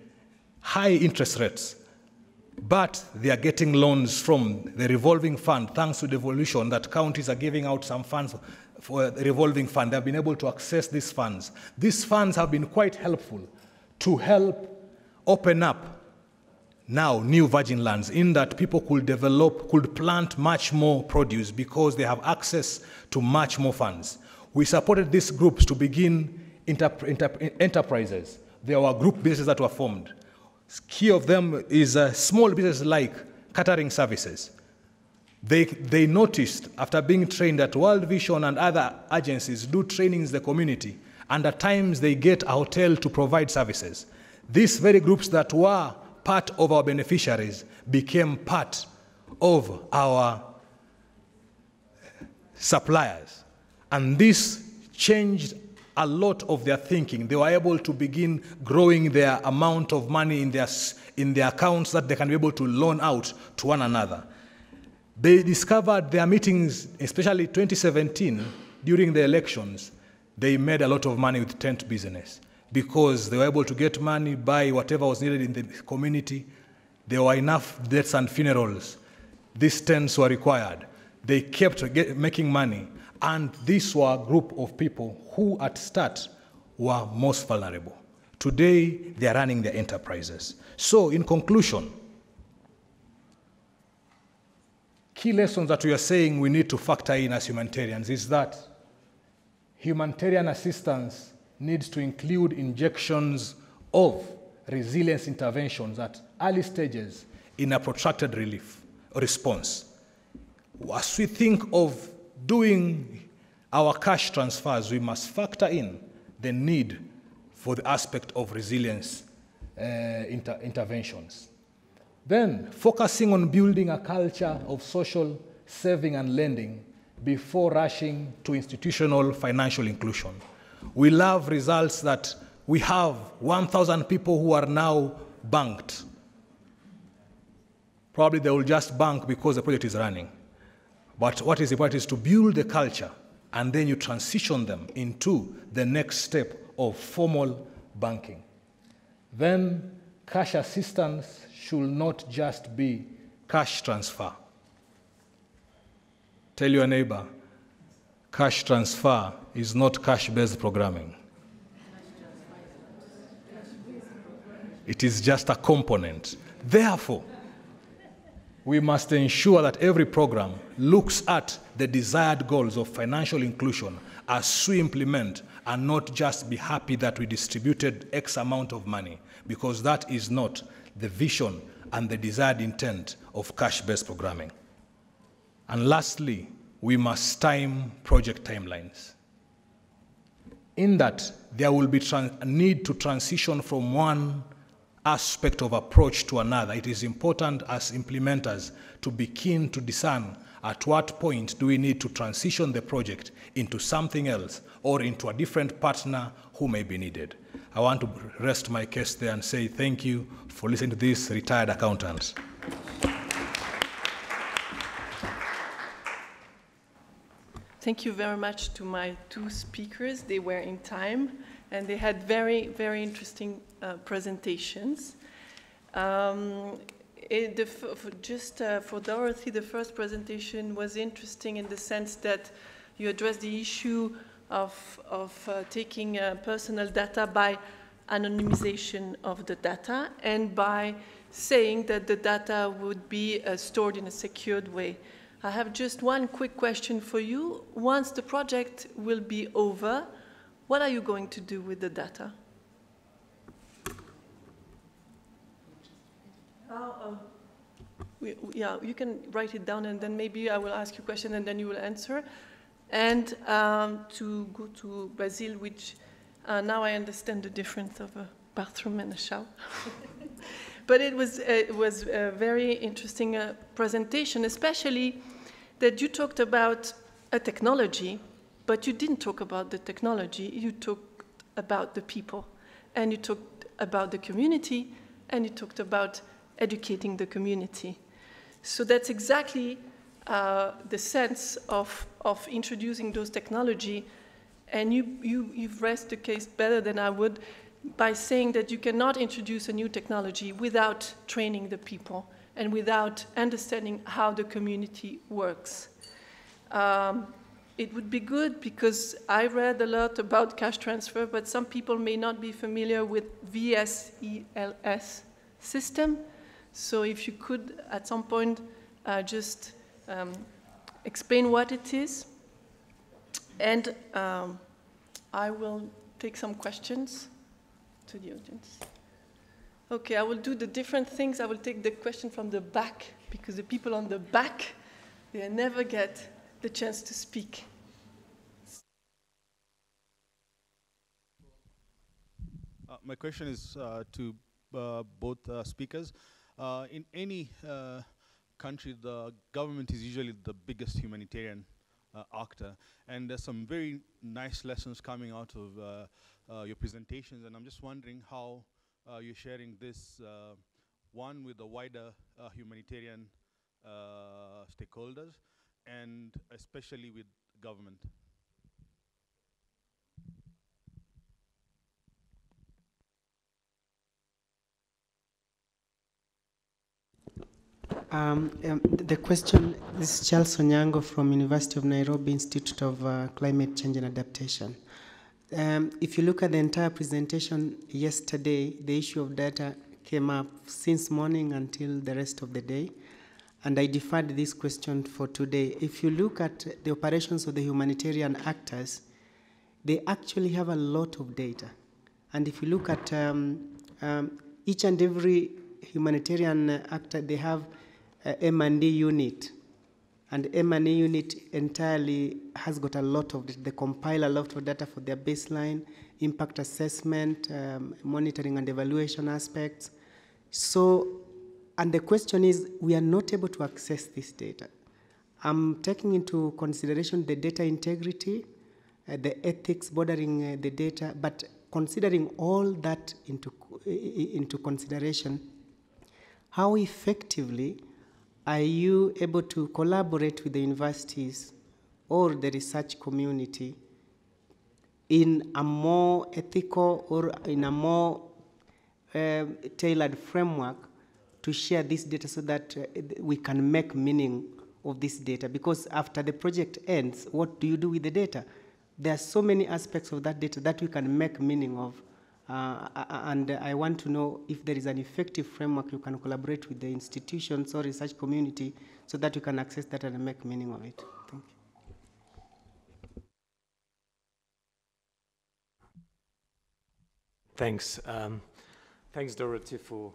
[SPEAKER 4] high interest rates. But they are getting loans from the revolving fund, thanks to the evolution that counties are giving out some funds for the revolving fund. They have been able to access these funds. These funds have been quite helpful to help open up now new virgin lands in that people could plant much more produce because they have access to much more funds. We supported these groups to begin enterprises. There were group businesses that were formed. Key of them is a small business like catering services. They noticed after being trained that World Vision and other agencies do trainings in the community, and at times they get a hotel to provide services. These very groups that were part of our beneficiaries became part of our suppliers. And this changed a lot of their thinking. They were able to begin growing their amount of money in their accounts that they can be able to loan out to one another. They discovered their meetings, especially 2017, during the elections, they made a lot of money with tent business because they were able to get money, buy whatever was needed in the community. There were enough deaths and funerals. These tents were required. They kept making money. And this were a group of people who at start were most vulnerable. Today, they are running their enterprises. So in conclusion, key lessons that we are saying we need to factor in as humanitarians is that humanitarian assistance needs to include injections of resilience interventions at early stages in a protracted relief response. As we think of doing our cash transfers, we must factor in the need for the aspect of resilience interventions. Then, focusing on building a culture of social saving and lending before rushing to institutional financial inclusion. We love results that we have 1,000 people who are now banked. Probably they will just bank because the project is running. But what is important is to build the culture, and then you transition them into the next step of formal banking. Then cash assistance should not just be cash transfer. Tell your neighbor, cash transfer is not cash-based programming. It is just a component. Therefore, we must ensure that every program looks at the desired goals of financial inclusion as we implement, and not just be happy that we distributed X amount of money, because that is not the vision and the desired intent of cash-based programming. And lastly, we must time project timelines. In that, there will be a need to transition from one aspect of approach to another. It is important as implementers to be keen to discern at what point do we need to transition the project into something else or into a different partner who may be needed. I want to rest my case there and say thank you for listening to this retired accountant.
[SPEAKER 2] Thank you very much to my two speakers. They were in time and they had very, very interesting presentations. For Dorothy, the first presentation was interesting in the sense that you addressed the issue of taking personal data by anonymization of the data and by saying that the data would be stored in a secured way. I have just one quick question for you. Once the project will be over, what are you going to do with the data? Yeah, you can write it down and then maybe I will ask you a question and then you will answer. And to go to Brazil, which now I understand the difference of a bathroom and a shower. But it was a very interesting presentation, especially that you talked about a technology, but you didn't talk about the technology. You talked about the people, and you talked about the community, and you talked about educating the community. So that's exactly the sense of introducing those technology. And you've raised the case better than I would by saying that you cannot introduce a new technology without training the people and without understanding how the community works. It would be good because I read a lot about cash transfer, but some people may not be familiar with VSELS system. So if you could, at some point, just explain what it is. And I will take some questions to the audience. Okay, I will do the different things. I will take the question from the back, because the people on the back, they never get the chance to speak.
[SPEAKER 5] My question is to both speakers. In any country, the government is usually the biggest humanitarian actor, and there's some very nice lessons coming out of your presentations, and I'm just wondering how you're sharing this, one, with the wider humanitarian stakeholders, and especially with government.
[SPEAKER 6] The question, this is Charles Onyango from University of Nairobi Institute of Climate Change and Adaptation. If you look at the entire presentation yesterday, the issue of data came up since morning until the rest of the day, and I deferred this question for today. If you look at the operations of the humanitarian actors, they actually have a lot of data. And if you look at each and every humanitarian actor, they have M&D unit, and M&D unit entirely has got a lot of data. They compile a lot of data for their baseline, impact assessment, monitoring and evaluation aspects. So, and the question is, we are not able to access this data. I'm taking into consideration the data integrity, the ethics bordering the data, but considering all that into consideration, how effectively are you able to collaborate with the universities or the research community in a more ethical or in a more tailored framework to share this data so that we can make meaning of this data? Because after the project ends, what do you do with the data? There are so many aspects of that data that we can make meaning of. And I want to know if there is an effective framework you can collaborate with the institutions or research community so that you can access that and make meaning of it. Thank you.
[SPEAKER 7] Thanks. Thanks, Dorothy, for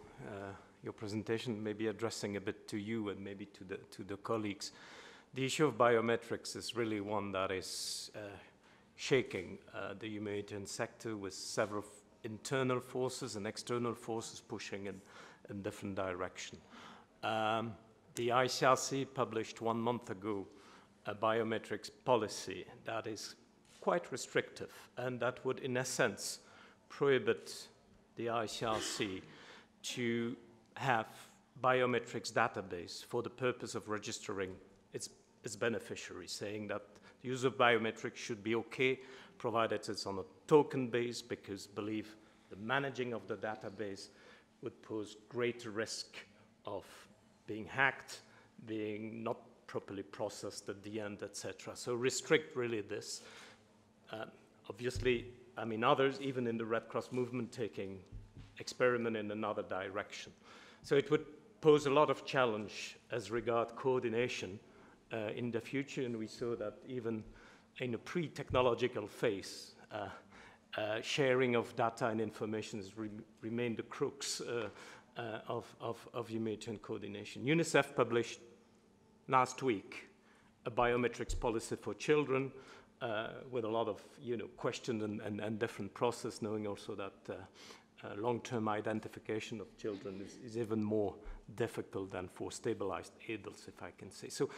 [SPEAKER 7] your presentation, maybe addressing a bit to you and maybe to the colleagues. The issue of biometrics is really one that is shaking the humanitarian sector, with several internal forces and external forces pushing in different directions. The ICRC published 1 month ago a biometrics policy that is quite restrictive, and that would, in essence, prohibit the ICRC to have biometrics database for the purpose of registering its beneficiaries, saying that the use of biometrics should be okay, provided it's on a token base, because believe the managing of the database would pose greater risk of being hacked, being not properly processed at the end, etc. So restrict really this. Obviously, I mean, others, even in the Red Cross movement, taking experiment in another direction. So it would pose a lot of challenge as regard coordination in the future, and we saw that even in a pre-technological phase, sharing of data and information has remained the crux of humanitarian coordination. UNICEF published last week a biometrics policy for children with a lot of questions and different process, knowing also that long-term identification of children is even more difficult than for stabilized adults, if I can say. So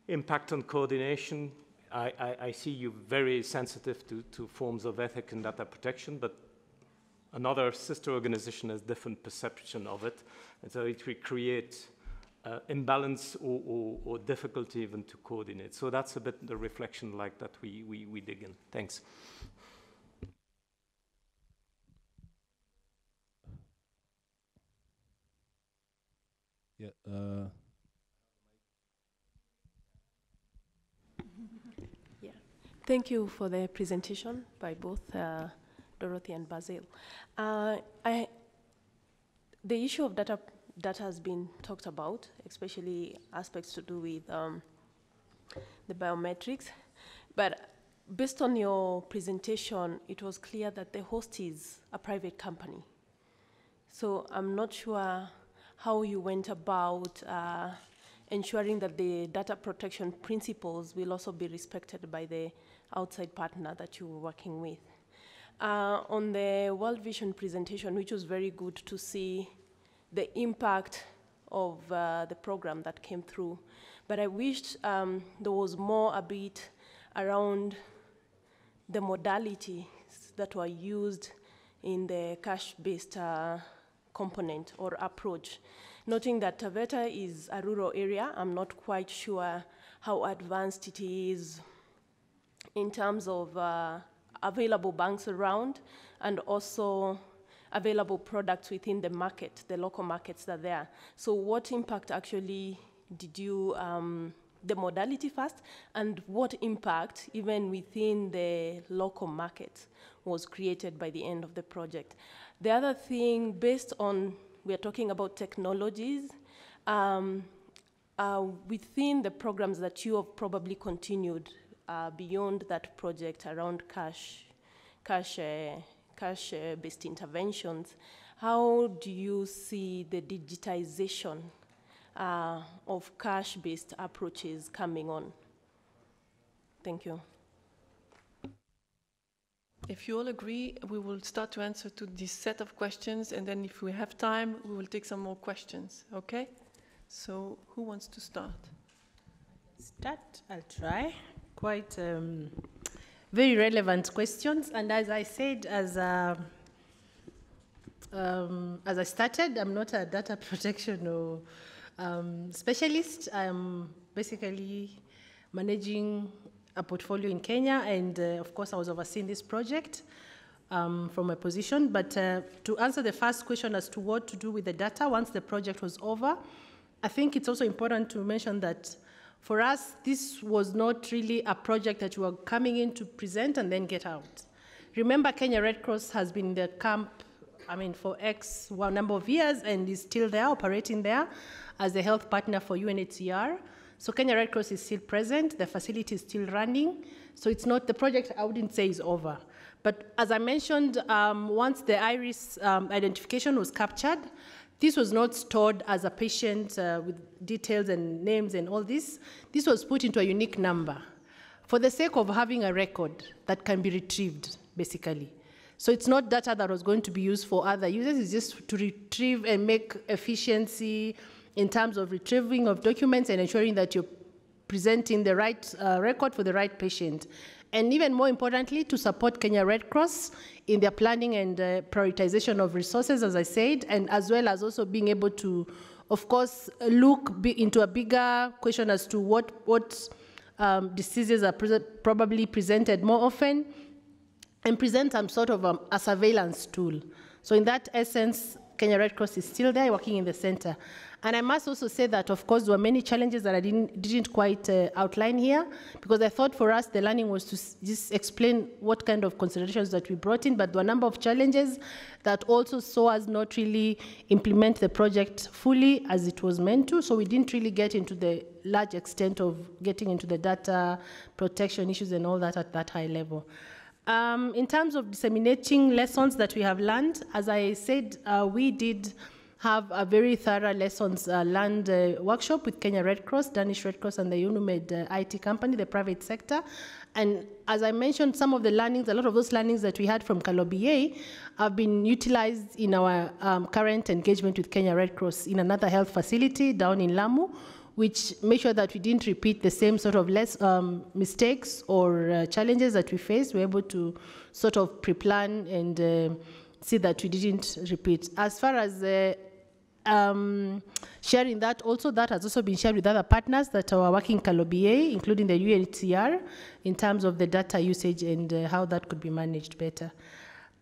[SPEAKER 7] impact on coordination, I see you very sensitive to forms of ethic and data protection, but another sister organization has different perception of it, and so it will create imbalance or difficulty even to coordinate. So that's a bit the reflection like that we dig in. Thanks.
[SPEAKER 5] Yeah.
[SPEAKER 8] Yeah. Thank you for the presentation by both Dorothy and Basil. The issue of data has been talked about, especially aspects to do with the biometrics. But based on your presentation, it was clear that the host is a private company. So I'm not sure how you went about ensuring that the data protection principles will also be respected by the outside partner that you were working with. On the World Vision presentation, which was very good to see the impact of the program that came through, but I wished there was more a bit around the modalities that were used in the cash-based component or approach. Noting that Taveta is a rural area, I'm not quite sure how advanced it is in terms of available banks around and also available products within the market, the local markets that are there. So what impact actually did you, the modality first, and what impact even within the local market was created by the end of the project? The other thing, based on, we're talking about technologies, within the programs that you have probably continued beyond that project around cash-based interventions, how do you see the digitization of cash-based approaches coming on? Thank you.
[SPEAKER 2] If you all agree, we will start to answer to this set of questions, and then if we have time, we will take some more questions, okay? So who wants to start?
[SPEAKER 3] I'll try. Quite very relevant questions, and as I said, as I started, I'm not a data protection or specialist. I'm basically managing a portfolio in Kenya, and of course I was overseeing this project from my position. But to answer the first question as to what to do with the data once the project was over, I think it's also important to mention that for us, this was not really a project that we were coming in to present and then get out. Remember, Kenya Red Cross has been in the camp, for number of years, and is still there, operating there as a health partner for UNHCR. So Kenya Red Cross is still present, the facility is still running. So it's not, the project I wouldn't say is over. But as I mentioned, once the iris identification was captured, this was not stored as a patient with details and names and all this. This was put into a unique number for the sake of having a record that can be retrieved, basically. So it's not data that was going to be used for other users, it's just to retrieve and make efficiency in terms of retrieving of documents and ensuring that you're presenting the right record for the right patient. And even more importantly, to support Kenya Red Cross in their planning and prioritization of resources, as I said, and as well as also being able to, of course, look into a bigger question as to what diseases are probably presented more often, and present some sort of a surveillance tool. So in that essence, Kenya Red Cross is still there working in the center. And I must also say that, of course, there were many challenges that I didn't quite outline here, because I thought for us the learning was to just explain what kind of considerations that we brought in, but there were a number of challenges that also saw us not really implement the project fully as it was meant to, so we didn't really get into the large extent of getting into the data protection issues and all that at that high level. In terms of disseminating lessons that we have learned, as I said, we did have a very thorough lessons learned workshop with Kenya Red Cross, Danish Red Cross, and the UNUMED IT company, the private sector. And as I mentioned, some of the learnings, a lot of those learnings that we had from Kalobiye have been utilized in our current engagement with Kenya Red Cross in another health facility down in Lamu, which made sure that we didn't repeat the same sort of mistakes or challenges that we faced. We were able to sort of pre-plan and see that we didn't repeat. As far as sharing that, also that has also been shared with other partners that are working in Kalobiye, including the UNHCR, in terms of the data usage and how that could be managed better.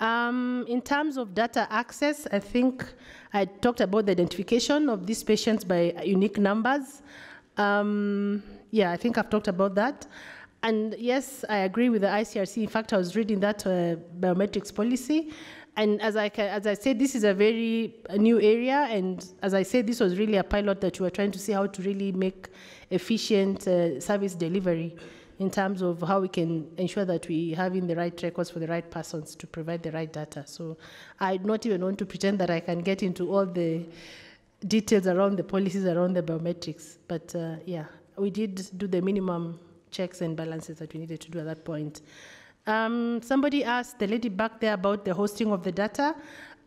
[SPEAKER 3] In terms of data access, I think I talked about the identification of these patients by unique numbers. Yeah, I think I've talked about that. And yes, I agree with the ICRC. In fact, I was reading that biometrics policy. And as I said, this is a very new area. And as I said, this was really a pilot that we were trying to see how to really make efficient service delivery in terms of how we can ensure that we have in the right records for the right persons to provide the right data. So I don't even want to pretend that I can get into all the details around the policies around the biometrics, but yeah, we did do the minimum checks and balances that we needed to do at that point. Somebody asked the lady back there about the hosting of the data,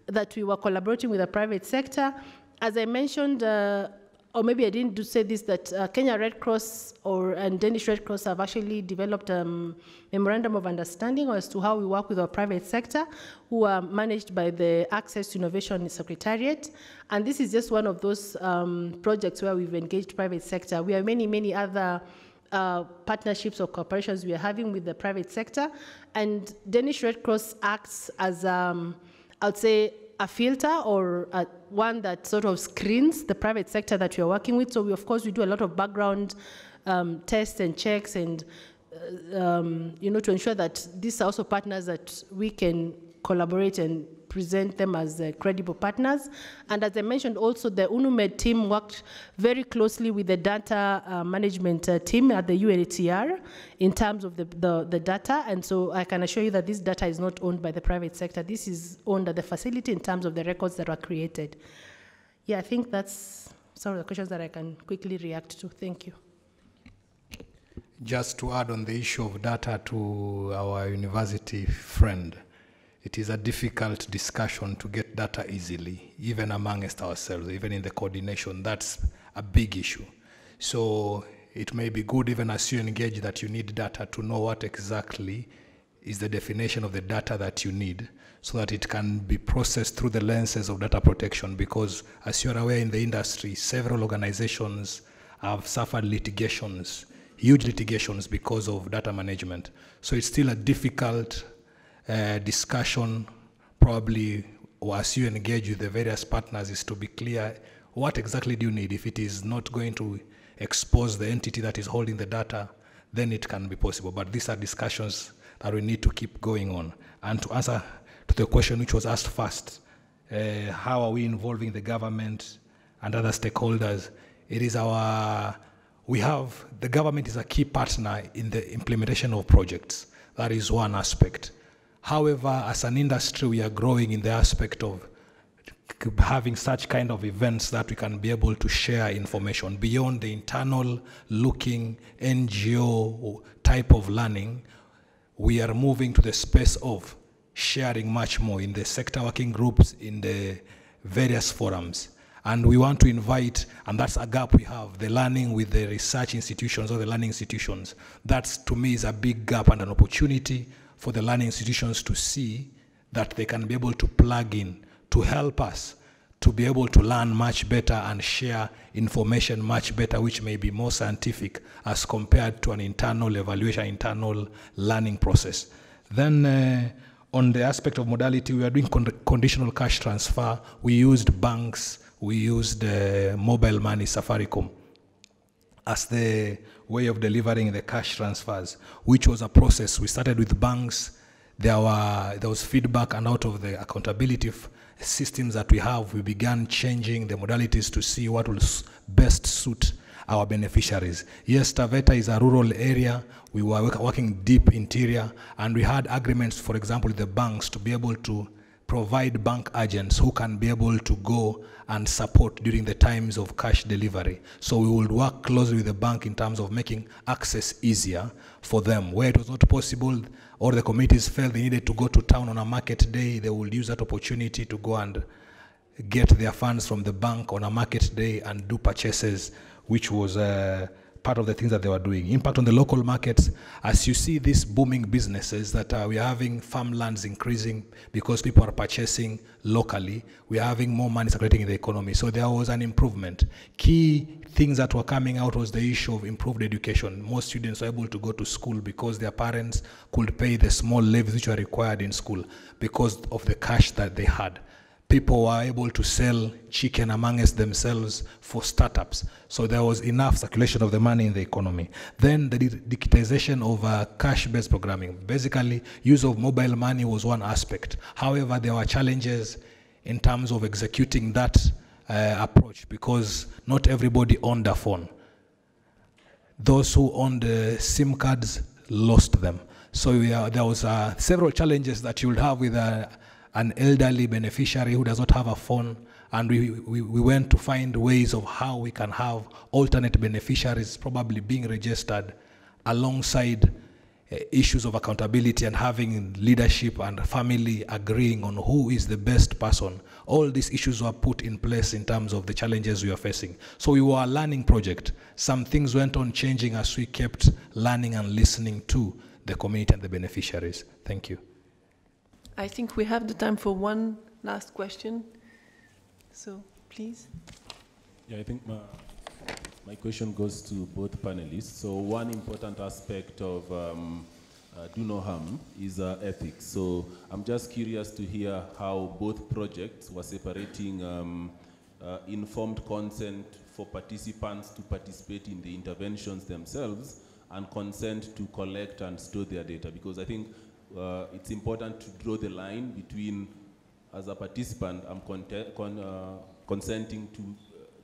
[SPEAKER 3] that we were collaborating with the private sector. As I mentioned, or maybe I didn't say this, that Kenya Red Cross and Danish Red Cross have actually developed a memorandum of understanding as to how we work with our private sector, who are managed by the Access to Innovation Secretariat. And this is just one of those projects where we've engaged private sector. We have many, many other partnerships or cooperations we are having with the private sector. And Danish Red Cross acts as, I would say, a filter or one that sort of screens the private sector that we are working with. So we, of course, we do a lot of background tests and checks and, you know, to ensure that these are also partners that we can collaborate and present them as credible partners. And as I mentioned also, the UNUMED team worked very closely with the data management team at the UNHCR in terms of the data. And so I can assure you that this data is not owned by the private sector. This is owned at the facility in terms of the records that were created. Yeah, I think that's some of the questions that I can quickly react to. Thank you.
[SPEAKER 4] Just to add on the issue of data to our university friend, it is a difficult discussion to get data easily, even amongst ourselves, even in the coordination. That's a big issue. So it may be good, even as you engage, that you need data to know what exactly is the definition of the data that you need, so that it can be processed through the lenses of data protection. Because as you're aware, in the industry, several organizations have suffered litigations, huge litigations, because of data management. So it's still a difficult discussion. Probably, as you engage with the various partners, is to be clear what exactly do you need. If it is not going to expose the entity that is holding the data, then it can be possible. But these are discussions that we need to keep going on. And to answer to the question which was asked first, how are we involving the government and other stakeholders? It is the government is a key partner in the implementation of projects. That is one aspect. However, as an industry, we are growing in the aspect of having such kind of events that we can be able to share information beyond the internal looking NGO type of learning. We are moving to the space of sharing much more in the sector working groups, in the various forums. And we want to invite, and that's a gap we have, the learning with the research institutions or the learning institutions. That, to me, is a big gap and an opportunity for the learning institutions to see that they can be able to plug in to help us to be able to learn much better and share information much better, which may be more scientific as compared to an internal evaluation, internal learning process. Then on the aspect of modality, we are doing conditional cash transfer. We used banks, we used mobile money, Safaricom, as the way of delivering the cash transfers, which was a process. We started with banks. There was feedback, and out of the accountability systems that we have, we began changing the modalities to see what will best suit our beneficiaries. Yes, Taveta is a rural area. We were working deep interior, and we had agreements, for example, with the banks to be able to provide bank agents who can be able to go and support during the times of cash delivery. So we would work closely with the bank in terms of making access easier for them. Where it was not possible or the committees felt they needed to go to town on a market day, they would use that opportunity to go and get their funds from the bank on a market day and do purchases, which was part of the things that they were doing. Impact on the local markets, as you see these booming businesses that we are having, farmlands increasing because people are purchasing locally, we are having more money circulating in the economy. So there was an improvement. Key things that were coming out was the issue of improved education. More students were able to go to school because their parents could pay the small levies which were required in school because of the cash that they had. People were able to sell chicken amongst themselves for startups. So there was enough circulation of the money in the economy. Then the digitization of cash-based programming. Basically, use of mobile money was one aspect. However, there were challenges in terms of executing that approach because not everybody owned a phone. those who owned the SIM cards lost them. So there was several challenges that you would have with an elderly beneficiary who does not have a phone, and we went to find ways of how we can have alternate beneficiaries probably being registered alongside issues of accountability and having leadership and family agreeing on who is the best person. All these issues were put in place in terms of the challenges we are facing. So we were a learning project. Some things went on changing as we kept learning and listening to the community and the beneficiaries. Thank you.
[SPEAKER 2] I think we have the time for one last question. So, please.
[SPEAKER 9] Yeah, I think my question goes to both panelists. So one important aspect of do no harm is ethics. So I'm just curious to hear how both projects were separating informed consent for participants to participate in the interventions themselves and consent to collect and store their data. Because I think it's important to draw the line between, as a participant, I'm consenting to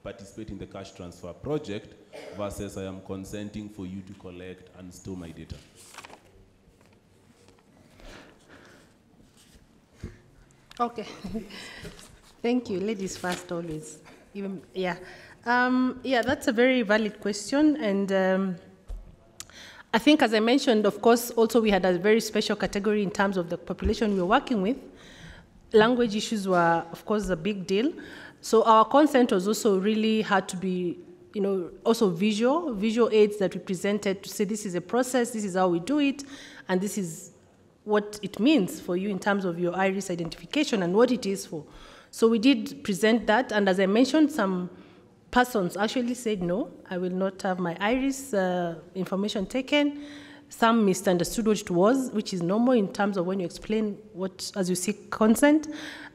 [SPEAKER 9] participate in the cash transfer project versus I am consenting for you to collect and store my data.
[SPEAKER 3] Okay. Thank you. Ladies first always. Yeah, that's a very valid question. And I think, as I mentioned, of course, also we had a very special category in terms of the population we were working with. Language issues were, of course, a big deal. So our consent was also really had to be, also visual aids that we presented to say this is a process, this is how we do it, and this is what it means for you in terms of your iris identification and what it is for. So we did present that, and as I mentioned, some persons actually said, no, I will not have my iris information taken. Some misunderstood what it was, which is normal in terms of when you explain what, as you seek consent.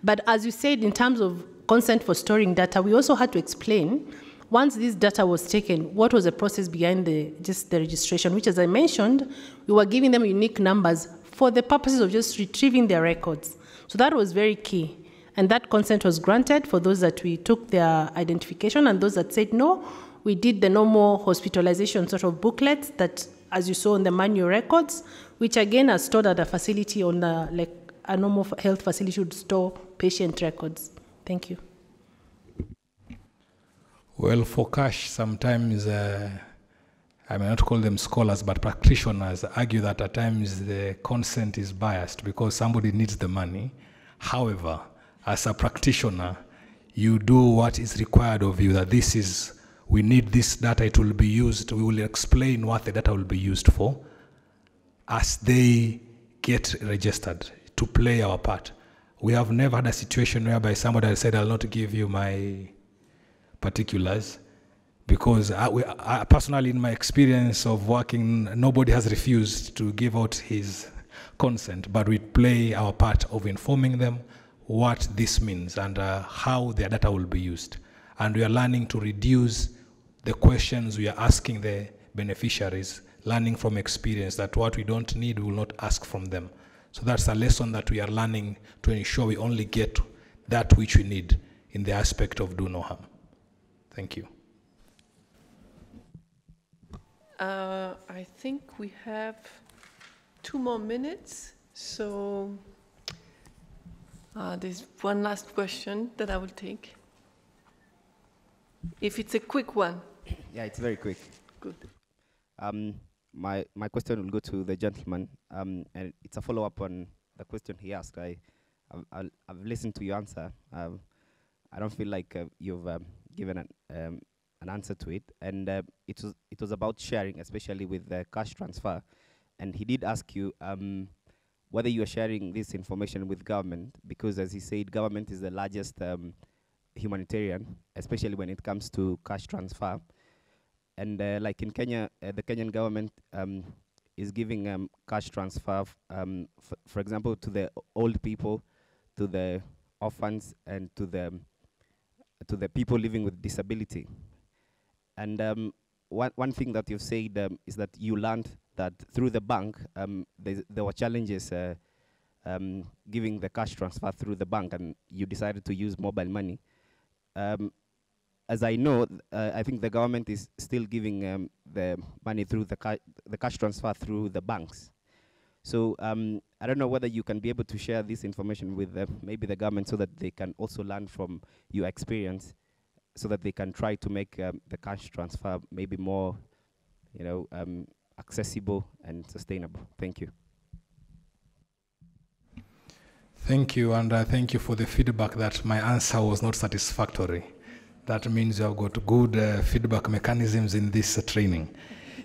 [SPEAKER 3] But as you said, in terms of consent for storing data, we also had to explain, once this data was taken, what was the process behind the registration, which, as I mentioned, we were giving them unique numbers for the purposes of just retrieving their records. So that was very key. And that consent was granted for those that we took their identification, and those that said no, we did the normal hospitalization sort of booklets that, as you saw on the manual records, which again are stored at a facility on the, like a normal health facility would store patient records. Thank you.
[SPEAKER 4] Well, for cash, sometimes, I may not call them scholars, but practitioners argue that at times the consent is biased because somebody needs the money. However, as a practitioner, you do what is required of you, that this is, we need this data, it will be used, we will explain what the data will be used for as they get registered to play our part. We have never had a situation whereby somebody has said, I'll not give you my particulars, because I personally, in my experience of working, nobody has refused to give out his consent, but we play our part of informing them what this means and how their data will be used. And we are learning to reduce the questions we are asking the beneficiaries, learning from experience that what we don't need, we will not ask from them. So that's a lesson that we are learning to ensure we only get that which we need in the aspect of do no harm. Thank you.
[SPEAKER 2] I think we have 2 more minutes. So there's one last question that I will take. If it's a quick one.
[SPEAKER 10] Yeah, it's very quick.
[SPEAKER 2] Good.
[SPEAKER 10] My question will go to the gentleman, and it's a follow-up on the question he asked. I've listened to your answer. I don't feel like you've given an answer to it, and it was about sharing, especially with the cash transfer. And he did ask you whether you are sharing this information with government, because, as he said, government is the largest humanitarian, especially when it comes to cash transfer. And like in Kenya, the Kenyan government is giving cash transfer, for example, to the old people, to the orphans, and to the people living with disability. And one thing that you've said is that you learned that through the bank, there were challenges giving the cash transfer through the bank, and you decided to use mobile money. as I know, I think the government is still giving the money through the cash transfer through the banks. So I don't know whether you can be able to share this information with maybe the government so that they can also learn from your experience, so that they can try to make the cash transfer maybe more, accessible and sustainable. Thank you.
[SPEAKER 4] Thank you, and thank you for the feedback that my answer was not satisfactory. That means you have got good feedback mechanisms in this training.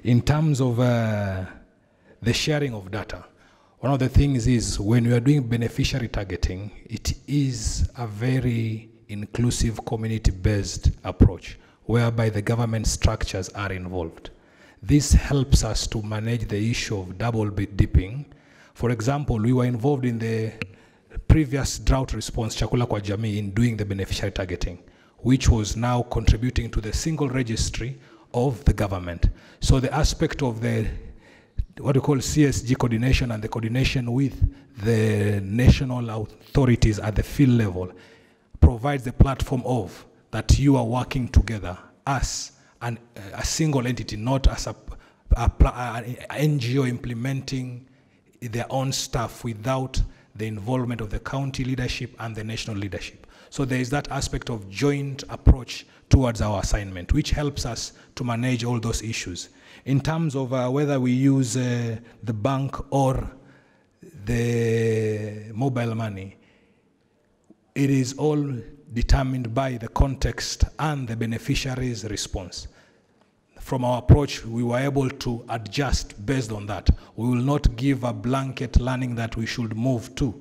[SPEAKER 4] In terms of the sharing of data, one of the things is when we are doing beneficiary targeting, it is a very inclusive community-based approach whereby the government structures are involved. This helps us to manage the issue of double dipping. For example, we were involved in the previous drought response, Chakula kwa Jamii, in doing the beneficiary targeting, which was now contributing to the single registry of the government. So the aspect of the what we call CSG coordination and the coordination with the national authorities at the field level provides the platform of that you are working together as a single entity, not as an NGO implementing their own stuff without the involvement of the county leadership and the national leadership. So there is that aspect of joint approach towards our assignment, which helps us to manage all those issues. In terms of whether we use the bank or the mobile money, it is all determined by the context and the beneficiary's response. From our approach, we were able to adjust based on that. We will not give a blanket learning that we should move to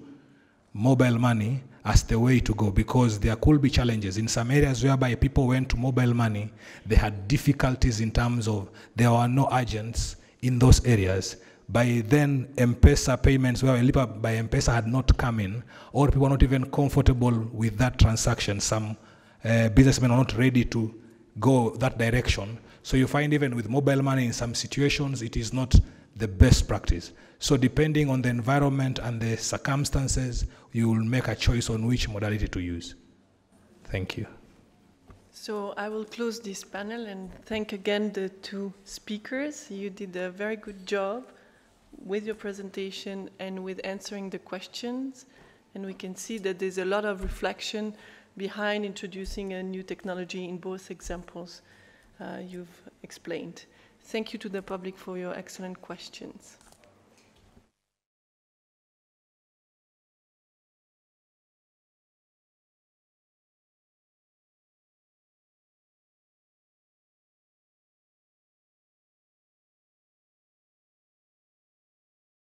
[SPEAKER 4] mobile money as the way to go, because there could be challenges. In some areas whereby people went to mobile money, they had difficulties in terms of there were no agents in those areas. By then, M-Pesa payments, where Lipa by M-Pesa had not come in, or people were not even comfortable with that transaction. Some businessmen are not ready to go that direction. So you find even with mobile money in some situations, it is not the best practice. So depending on the environment and the circumstances, you will make a choice on which modality to use. Thank you.
[SPEAKER 2] So I will close this panel and thank again the two speakers. You did a very good job with your presentation and with answering the questions. And we can see that there's a lot of reflection behind introducing a new technology in both examples you've explained. Thank you to the public for your excellent questions.